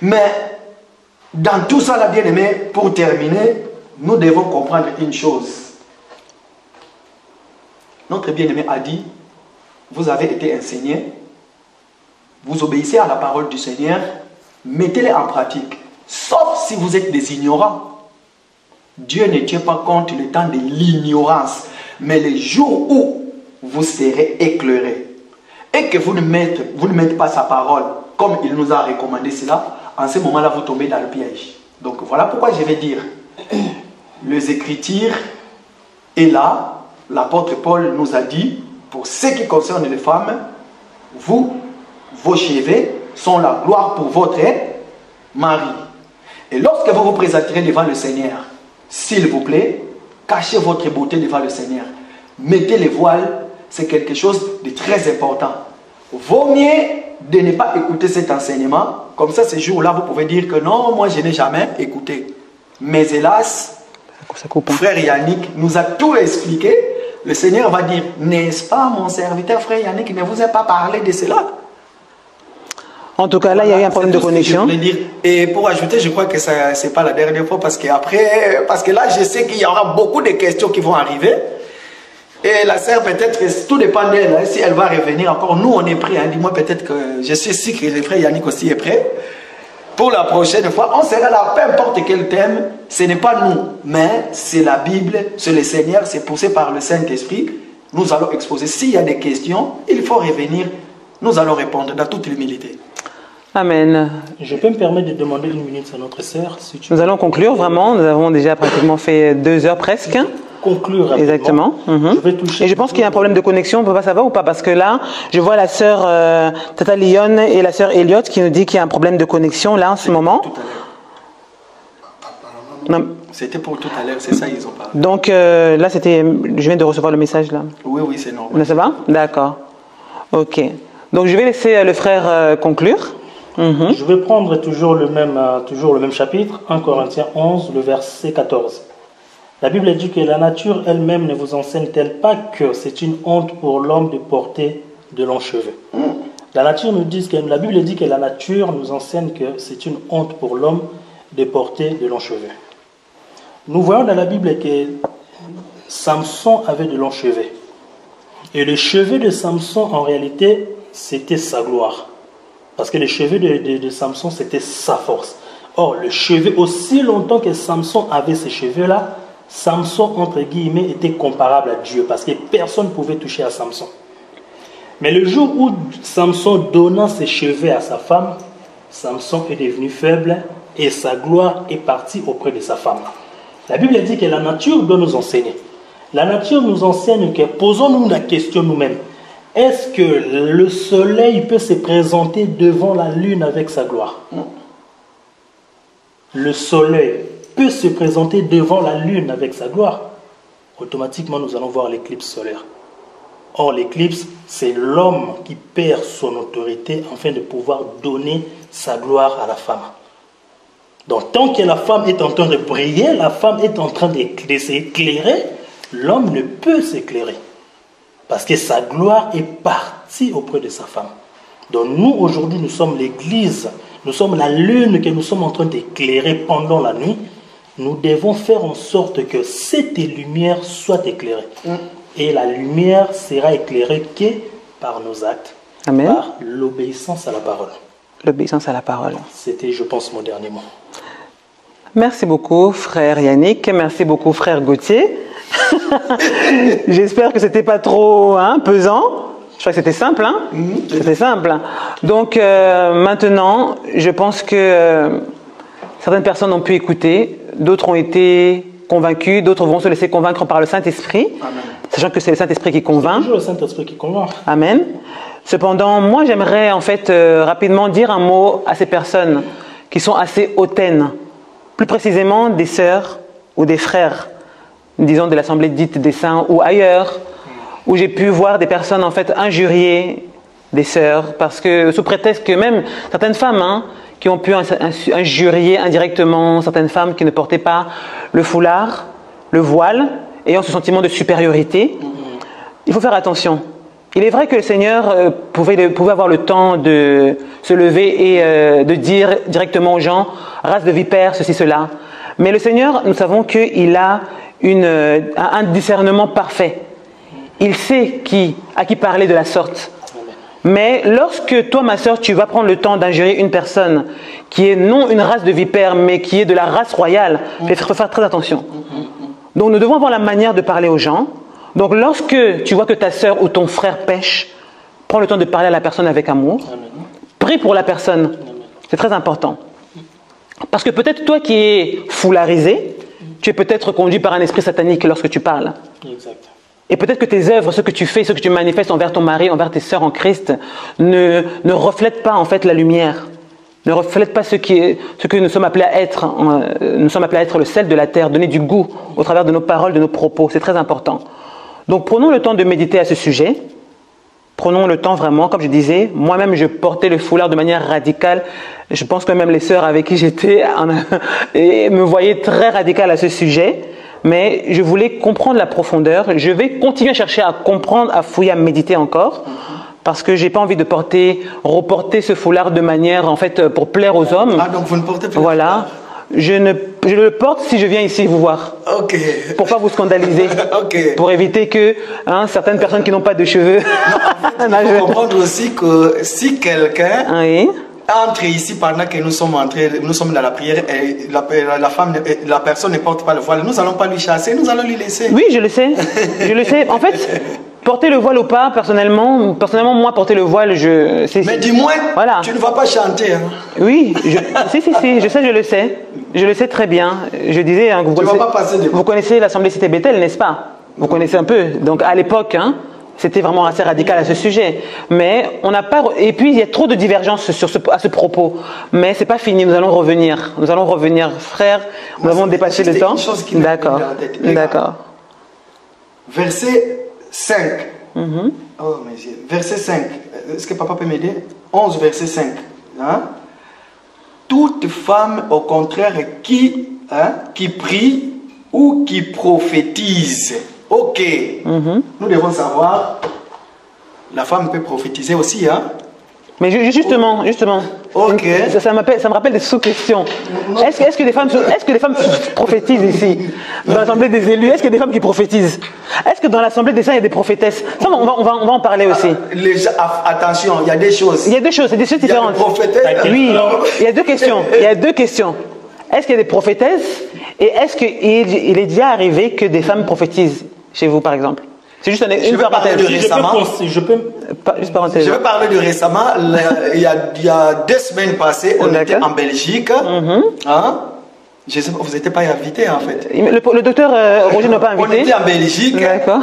Mais, dans tout ça, la bien-aimée, pour terminer, nous devons comprendre une chose. Notre bien-aimé a dit, vous avez été enseigné, vous obéissez à la parole du Seigneur, mettez-les en pratique. Sauf si vous êtes des ignorants. Dieu ne tient pas compte le temps de l'ignorance, mais les jours où vous serez éclairés et que vous ne mettez pas sa parole comme il nous a recommandé cela, en ce moment-là, vous tombez dans le piège. Donc voilà pourquoi je vais dire, les Écritures, et là, l'apôtre Paul nous a dit, pour ce qui concerne les femmes, vos cheveux sont la gloire pour votre mari. Et lorsque vous vous présenterez devant le Seigneur, s'il vous plaît, cachez votre beauté devant le Seigneur. Mettez les voiles, c'est quelque chose de très important. Vaut mieux de ne pas écouter cet enseignement. Comme ça, ces jours-là, vous pouvez dire que non, moi je n'ai jamais écouté. Mais hélas, frère Yannick nous a tout expliqué. Le Seigneur va dire, n'est-ce pas mon serviteur frère Yannick, ne vous a pas parlé de cela? En tout cas, là, il y a eu un problème de connexion. Et pour ajouter, je crois que ce n'est pas la dernière fois, parce que là, je sais qu'il y aura beaucoup de questions qui vont arriver. Et la sœur, peut-être, tout dépend d'elle, hein, si elle va revenir encore. Nous, on est prêts. Hein. Dis-moi, peut-être que je suis sûr que le frère Yannick aussi est prêt. Pour la prochaine fois, on sera là, peu importe quel thème. Ce n'est pas nous, mais c'est la Bible, c'est le Seigneur, c'est poussé par le Saint-Esprit. Nous allons exposer. S'il y a des questions, il faut revenir. Nous allons répondre dans toute humilité. Amen. Je peux me permettre de demander une minute à notre sœur, si tu veux. Nous allons conclure, vraiment. Nous avons déjà pratiquement fait 2 heures presque. Conclure rapidement. Exactement. Je vais toucher. Et je pense qu'il y a un problème de connexion. Papa, ça va ou pas? Parce que là, je vois la sœur Tata Lyon et la sœur Elliot qui nous dit qu'il y a un problème de connexion là en ce moment. Tout à l'heure. C'était pour tout à l'heure, c'est ça ils ont parlé. Donc là, c'était. Je viens de recevoir le message là. Oui, c'est normal. Ça va? D'accord. Ok. Donc je vais laisser le frère conclure. Je vais prendre toujours le même chapitre, 1 Corinthiens 11, le verset 14. La Bible dit que la nature elle-même ne vous enseigne-t-elle pas que c'est une honte pour l'homme de porter de longs cheveux? La Bible dit que la nature nous enseigne que c'est une honte pour l'homme de porter de longs cheveux. Nous voyons dans la Bible que Samson avait de longs cheveux. Et les cheveux de Samson, en réalité, c'était sa gloire. Parce que les cheveux de Samson, c'était sa force. Or, le cheveu, aussi longtemps que Samson avait ces cheveux-là, Samson, entre guillemets, était comparable à Dieu. Parce que personne ne pouvait toucher à Samson. Mais le jour où Samson donna ses cheveux à sa femme, Samson est devenu faible et sa gloire est partie auprès de sa femme. La Bible dit que la nature doit nous enseigner. La nature nous enseigne que, posons-nous la question nous-mêmes, est-ce que le soleil peut se présenter devant la lune avec sa gloire? Le soleil peut se présenter devant la lune avec sa gloire. Automatiquement, nous allons voir l'éclipse solaire. Or, l'éclipse, c'est l'homme qui perd son autorité afin de pouvoir donner sa gloire à la femme. Donc, tant que la femme est en train de briller, la femme est en train de s'éclairer, l'homme ne peut s'éclairer. Parce que sa gloire est partie auprès de sa femme. Donc, nous, aujourd'hui, nous sommes l'Église. Nous sommes la lune que nous sommes en train d'éclairer pendant la nuit. Nous devons faire en sorte que cette lumière soit éclairée. Et la lumière sera éclairée que par nos actes, Amen. Par l'obéissance à la parole. L'obéissance à la parole. C'était, je pense, mon dernier mot. Merci beaucoup, frère Yannick. Merci beaucoup, frère Gauthier. J'espère que c'était pas trop pesant. Je crois que c'était simple. C'était simple. Donc, maintenant, je pense que certaines personnes ont pu écouter, d'autres ont été convaincus, d'autres vont se laisser convaincre par le Saint-Esprit, sachant que c'est le Saint-Esprit qui convainc. C'est toujours le Saint-Esprit qui convainc. Amen. Cependant, moi, j'aimerais en fait rapidement dire un mot à ces personnes qui sont assez hautaines, plus précisément des sœurs ou des frères, disons de l'Assemblée dite des saints ou ailleurs, où j'ai pu voir des personnes en fait injurier des sœurs, parce que sous prétexte que même certaines femmes qui ont pu injurier indirectement certaines femmes qui ne portaient pas le foulard, le voile, ayant ce sentiment de supériorité, il faut faire attention. Il est vrai que le Seigneur pouvait avoir le temps de se lever et de dire directement aux gens, race de vipères, ceci, cela. Mais le Seigneur, nous savons qu'il a un discernement parfait. Il sait à qui parler de la sorte. Mais lorsque toi, ma sœur, tu vas prendre le temps d'injurier une personne qui est non une race de vipères, mais qui est de la race royale, il faut faire très attention. Donc nous devons avoir la manière de parler aux gens. Donc lorsque tu vois que ta sœur ou ton frère pêche, prends le temps de parler à la personne avec amour. Prie pour la personne. C'est très important. Parce que peut-être toi qui es foularisé, tu es peut-être conduit par un esprit satanique lorsque tu parles. Exact. Et peut-être que tes œuvres, ce que tu fais, ce que tu manifestes envers ton mari, envers tes sœurs en Christ, ne reflètent pas en fait la lumière. Ne reflètent pas ce que nous sommes appelés à être. Nous sommes appelés à être le sel de la terre, donner du goût au travers de nos paroles, de nos propos. C'est très important. Donc prenons le temps de méditer à ce sujet. Prenons le temps vraiment, comme je disais, moi-même je portais le foulard de manière radicale. Je pense que même les sœurs avec qui j'étais me voyaient très radicale à ce sujet. Mais je voulais comprendre la profondeur. Je vais continuer à chercher à comprendre, à fouiller, à méditer encore. Parce que j'ai pas envie de reporter ce foulard de manière, en fait, pour plaire aux hommes. Ah, donc vous ne portez plus Voilà. Je le porte si je viens ici vous voir. Ok. Pour pas vous scandaliser. Ok. Pour éviter que certaines personnes qui n'ont pas de cheveux. Non, en fait, il faut comprendre aussi que si quelqu'un entre ici pendant que nous sommes dans la prière et la personne ne porte pas le voile, nous n'allons pas lui chasser, nous allons lui laisser. Oui, je le sais. Je le sais. En fait, porter le voile ou pas, personnellement moi, porter le voile, mais dis-moi, voilà. Tu ne vas pas chanter. Oui, si, je sais, je le sais. Je le sais très bien. Je disais, vous connaissez l'Assemblée Cité Bethel, n'est-ce pas? Vous connaissez un peu. Donc, à l'époque, c'était vraiment assez radical à ce sujet. Mais on n'a pas... Et puis, il y a trop de divergences à ce propos. Mais c'est pas fini, nous allons revenir. Nous allons revenir, frère. Nous avons dépassé le temps. D'accord. D'accord. Verset 5. Oh, mes yeux. Verset 5. Est-ce que papa peut m'aider? 11, verset 5. Toute femme, au contraire, qui prie ou qui prophétise. Ok. Nous devons savoir, la femme peut prophétiser aussi, Mais justement. Ok. Ça me rappelle des sous-questions. Est-ce que des femmes prophétisent ici? Dans l'Assemblée des élus, est-ce qu'il y a des femmes qui prophétisent? Est-ce que dans l'Assemblée des saints, il y a des prophétesse? Ça, on va en parler aussi. Attention, il y a des choses. Il y a c'est des choses différentes. Oui, il y a deux questions. Est-ce qu'il y a des prophétesses? Et est-ce qu'il est déjà arrivé que des femmes prophétisent chez vous, par exemple? C'est juste une parenthèse. Je vais parler de récemment. Il y a 2 semaines passées, on était en Belgique. Je sais pas, vous n'étiez pas invité en fait. Le docteur Roger n'a pas invité. On était en Belgique,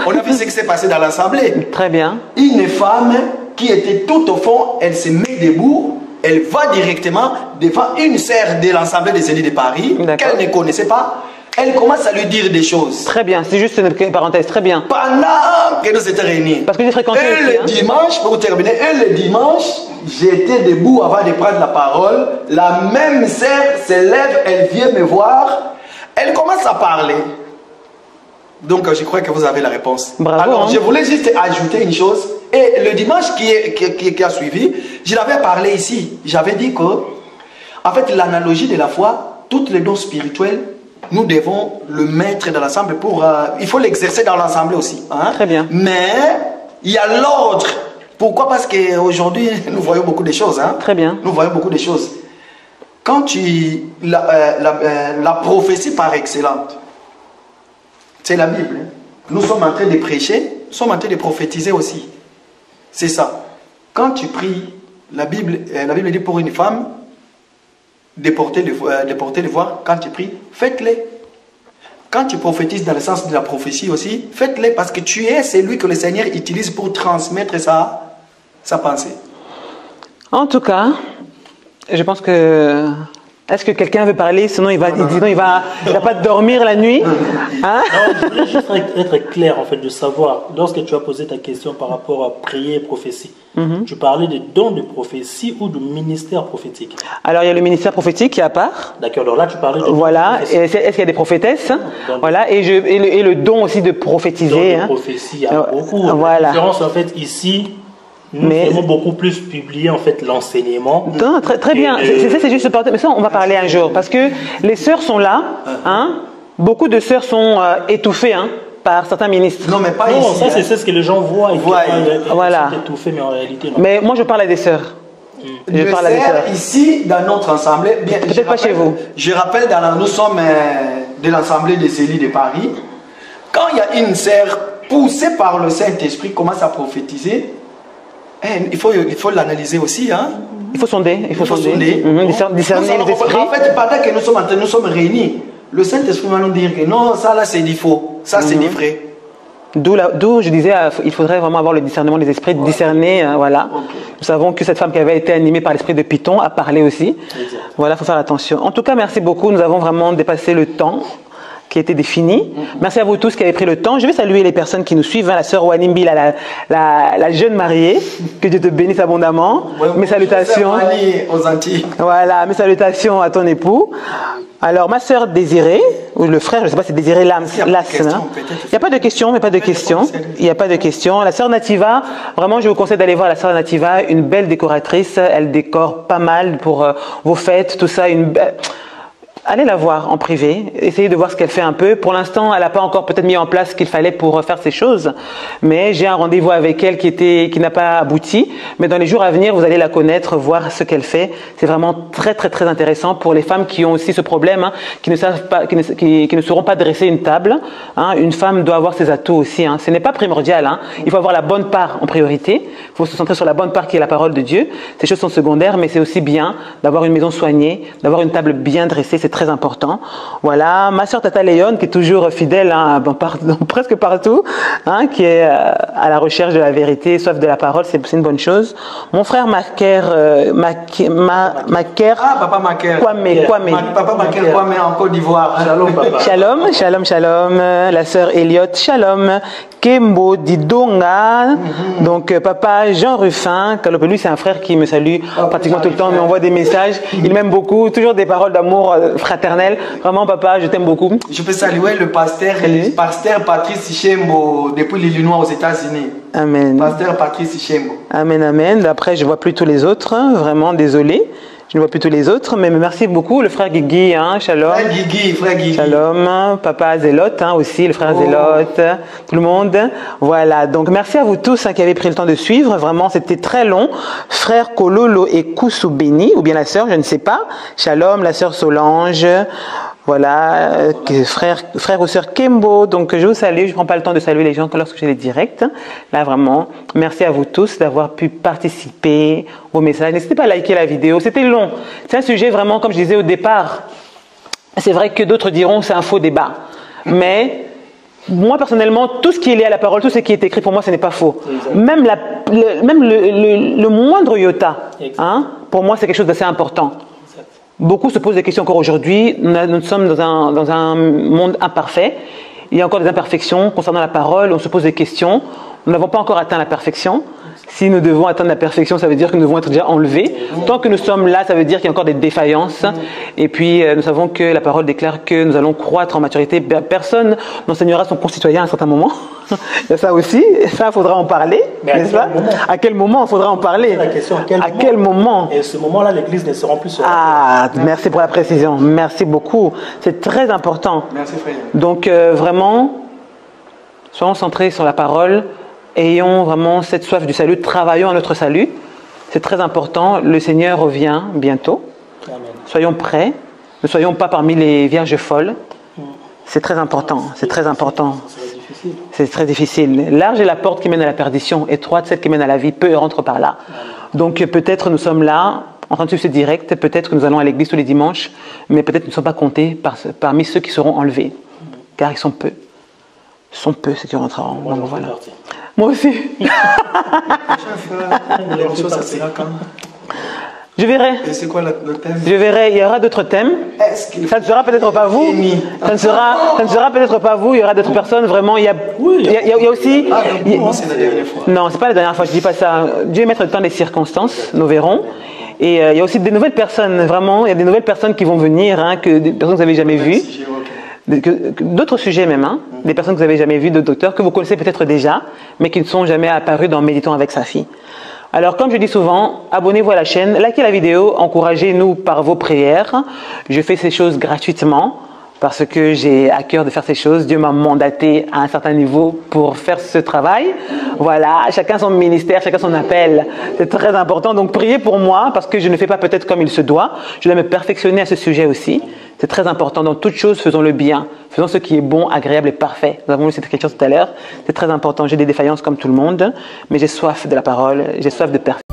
on a vu ce qui s'est passé dans l'Assemblée. Très bien. Une femme qui était tout au fond, elle se met debout, elle va directement devant une sœur de l'Assemblée des élus de Paris, qu'elle ne connaissait pas. Elle commence à lui dire des choses. Très bien, c'est juste une parenthèse, très bien. Pendant que nous étions réunis. Parce que j'ai fréquenté le dimanche, pour terminer, le dimanche, j'étais debout avant de prendre la parole. La même sœur se lève, elle vient me voir. Elle commence à parler. Donc, je crois que vous avez la réponse. Bravo. Alors, je voulais juste ajouter une chose. Et le dimanche qui a suivi, je l'avais parlé ici. J'avais dit que, en fait, l'analogie de la foi, toutes les dons spirituels, nous devons le mettre dans l'ensemble pour... il faut l'exercer dans l'ensemble aussi. Hein? Très bien. Mais il y a l'ordre. Pourquoi? Parce qu'aujourd'hui, nous voyons beaucoup de choses. Hein? Très bien. Nous voyons beaucoup de choses. Quand la prophétie par excellente, c'est la Bible. Hein? Nous sommes en train de prêcher, nous sommes en train de prophétiser aussi. C'est ça. Quand tu pries, la Bible dit pour une femme, de porter le voile, quand tu pries, faites-le. Quand tu prophétises dans le sens de la prophétie aussi, faites-le parce que tu es celui que le Seigneur utilise pour transmettre sa pensée. En tout cas, je pense que... Est-ce que quelqu'un veut parler? Sinon, il va pas dormir la nuit. Hein? Non, je voulais juste être clair, en fait, de savoir, lorsque tu as posé ta question par rapport à prière et prophétie, tu parlais des dons de prophétie ou du ministère prophétique? Alors, il y a le ministère prophétique qui est à part. D'accord, alors là, tu parlais de... Voilà, est-ce qu'il y a des prophétesses? Voilà, et le don aussi de prophétiser. Don de prophétie, il y a beaucoup. Voilà. En l'occurrence, en fait, ici... Nous avons beaucoup plus publié en fait l'enseignement. Très bien, c'est juste mais ça on va parler un jour parce que les sœurs sont là, hein? Beaucoup de sœurs sont étouffées hein, par certains ministres. Non mais pas non, ici. Ça hein. C'est ce que les gens voient. Voilà. Étouffées, mais en réalité non. Mais moi je parle à des sœurs. Je parle à des sœurs. Ici dans notre assemblée, peut-être pas chez vous. Je rappelle, nous sommes de l'assemblée des élus de Paris. Quand il y a une sœur poussée par le Saint-Esprit commence à prophétiser. Il faut l'analyser aussi. Hein? Il faut sonder. Discerner les esprits. En fait, pendant que nous sommes réunis, le Saint-Esprit va nous dire que non, ça là c'est du faux, ça c'est du vrai. D'où je disais, il faudrait vraiment avoir le discernement des esprits, discerner, voilà. Okay. Nous savons que cette femme qui avait été animée par l'esprit de Python a parlé aussi. Exact. Voilà, il faut faire attention. En tout cas, merci beaucoup. Nous avons vraiment dépassé le temps qui était défini. Merci à vous tous qui avez pris le temps. Je vais saluer les personnes qui nous suivent. Hein, la sœur Wanimbi, la jeune mariée. Que Dieu te bénisse abondamment. Ouais, mes salutations. Aux Antilles. Voilà, mes salutations à ton époux. Alors, ma sœur Désirée, ou le frère, je ne sais pas si c'est Désirée Las. Il n'y a pas de questions, mais pas de questions. Il n'y a pas de questions. La sœur Nativa, vraiment, je vous conseille d'aller voir la sœur Nativa, une belle décoratrice. Elle décore pas mal pour vos fêtes, tout ça. Allez la voir en privé, essayez de voir ce qu'elle fait un peu. Pour l'instant, elle n'a pas encore peut-être mis en place ce qu'il fallait pour faire ces choses. Mais j'ai un rendez-vous avec elle qui n'a pas abouti. Mais dans les jours à venir, vous allez la connaître, voir ce qu'elle fait. C'est vraiment très, très, très intéressant pour les femmes qui ont aussi ce problème, hein, qui ne savent pas, qui ne sauront pas dresser une table. Hein. Une femme doit avoir ses atouts aussi. Hein. Ce n'est pas primordial. Hein. Il faut avoir la bonne part en priorité. Il faut se centrer sur la bonne part qui est la parole de Dieu. Ces choses sont secondaires, mais c'est aussi bien d'avoir une maison soignée, d'avoir une table bien dressée. C'est très important. Voilà, ma soeur Tata Léon qui est toujours fidèle hein, presque partout, hein, qui est à la recherche de la vérité, soif de la parole, c'est une bonne chose. Mon frère Maker, Papa Maker, Papa Maker Kwame en Côte d'Ivoire. Shalom papa. Shalom. La sœur Elliot, shalom. Kembo Didonga, donc papa Jean Ruffin, lui c'est un frère qui me salue pratiquement tout le temps, il m'envoie des messages, il m'aime beaucoup, toujours des paroles d'amour fraternel. Vraiment papa, je t'aime beaucoup. Je peux saluer le pasteur Patrice Chembo depuis l'Illinois aux États-Unis. Amen. Pasteur Patrice Chembo. Amen. Après je vois plus tous les autres, hein, vraiment désolé. Je ne vois plus tous les autres, mais merci beaucoup. Le frère Guigui, hein, shalom. Frère Guigui. Shalom. Papa Zélote, hein, aussi, le frère Zélote, tout le monde. Voilà. Donc, merci à vous tous hein, qui avez pris le temps de suivre. Vraiment, c'était très long. Frère Kololo et Koussoubeni, ou bien la sœur, je ne sais pas. Shalom, la sœur Solange. Voilà, frère ou sœur Kembo, donc je vous salue, je ne prends pas le temps de saluer les gens lorsque j'ai les directs. Là vraiment, merci à vous tous d'avoir pu participer aux messages. N'hésitez pas à liker la vidéo, c'était long. C'est un sujet vraiment, comme je disais au départ, C'est vrai que d'autres diront que c'est un faux débat. Mais moi, personnellement, tout ce qui est lié à la parole, tout ce qui est écrit, pour moi, ce n'est pas faux. Même, le moindre iota, hein, pour moi, c'est quelque chose d'assez important. Beaucoup se posent des questions encore aujourd'hui. Nous sommes dans un monde imparfait. Il y a encore des imperfections concernant la parole. On se pose des questions. Nous n'avons pas encore atteint la perfection. Si nous devons atteindre la perfection, ça veut dire que nous devons être déjà enlevés. Tant que nous sommes là, ça veut dire qu'il y a encore des défaillances. Et puis, nous savons que la parole déclare que nous allons croître en maturité. Personne n'enseignera son concitoyen à un certain moment. Il y a ça aussi. Ça, il faudra en parler. N'est-ce pas? À quel moment il faudra en parler? La question, à quel moment? Et à ce moment-là, l'Église ne sera plus sur la Ah, merci pour la précision. Merci beaucoup. C'est très important. Merci, frère. Donc, vraiment, soyons centrés sur la parole. Ayons vraiment cette soif du salut, travaillons à notre salut. C'est très important. Le Seigneur revient bientôt. Amen. Soyons prêts. Ne soyons pas parmi les vierges folles. C'est très important. C'est très important. C'est très difficile. Large est la porte qui mène à la perdition. Étroite celle qui mène à la vie. Peu rentrent par là. Donc peut-être nous sommes là, en train de suivre ce direct. Peut-être que nous allons à l'église tous les dimanches. Mais peut-être nous ne sommes pas comptés parmi ceux qui seront enlevés. Car ils sont peu. Ils sont peu ceux qui rentreront. Moi, donc, j'en fais voilà. partie. Moi aussi. L'émission, ça sera quand? Je verrai. Et c'est quoi le thème? Je verrai. Il y aura d'autres thèmes. Ça ne sera peut-être pas vous. Ça ne sera peut-être pas vous. Il y aura d'autres personnes. Vraiment, il y a aussi. Ah, non, c'est la dernière fois. Non, c'est pas la dernière fois. Je dis pas ça. Dieu mettre le temps des circonstances. Nous verrons. Et il y a aussi des nouvelles personnes. Vraiment, il y a des nouvelles personnes qui vont venir, hein, que des personnes que vous n'avez jamais vues. D'autres sujets même, hein, des personnes que vous n'avez jamais vues, d'autres docteurs que vous connaissez peut-être déjà, mais qui ne sont jamais apparus dans Méditons avec sa fille. Alors, comme je dis souvent, abonnez-vous à la chaîne, likez la vidéo, encouragez-nous par vos prières. Je fais ces choses gratuitement parce que j'ai à cœur de faire ces choses. Dieu m'a mandaté à un certain niveau pour faire ce travail. Voilà, chacun son ministère, chacun son appel. C'est très important. Donc, priez pour moi parce que je ne fais pas peut-être comme il se doit. Je dois me perfectionner à ce sujet aussi. C'est très important. Dans toutes choses, faisons le bien. Faisons ce qui est bon, agréable et parfait. Nous avons lu cette écriture tout à l'heure. C'est très important. J'ai des défaillances comme tout le monde, mais j'ai soif de la parole. J'ai soif de perfection.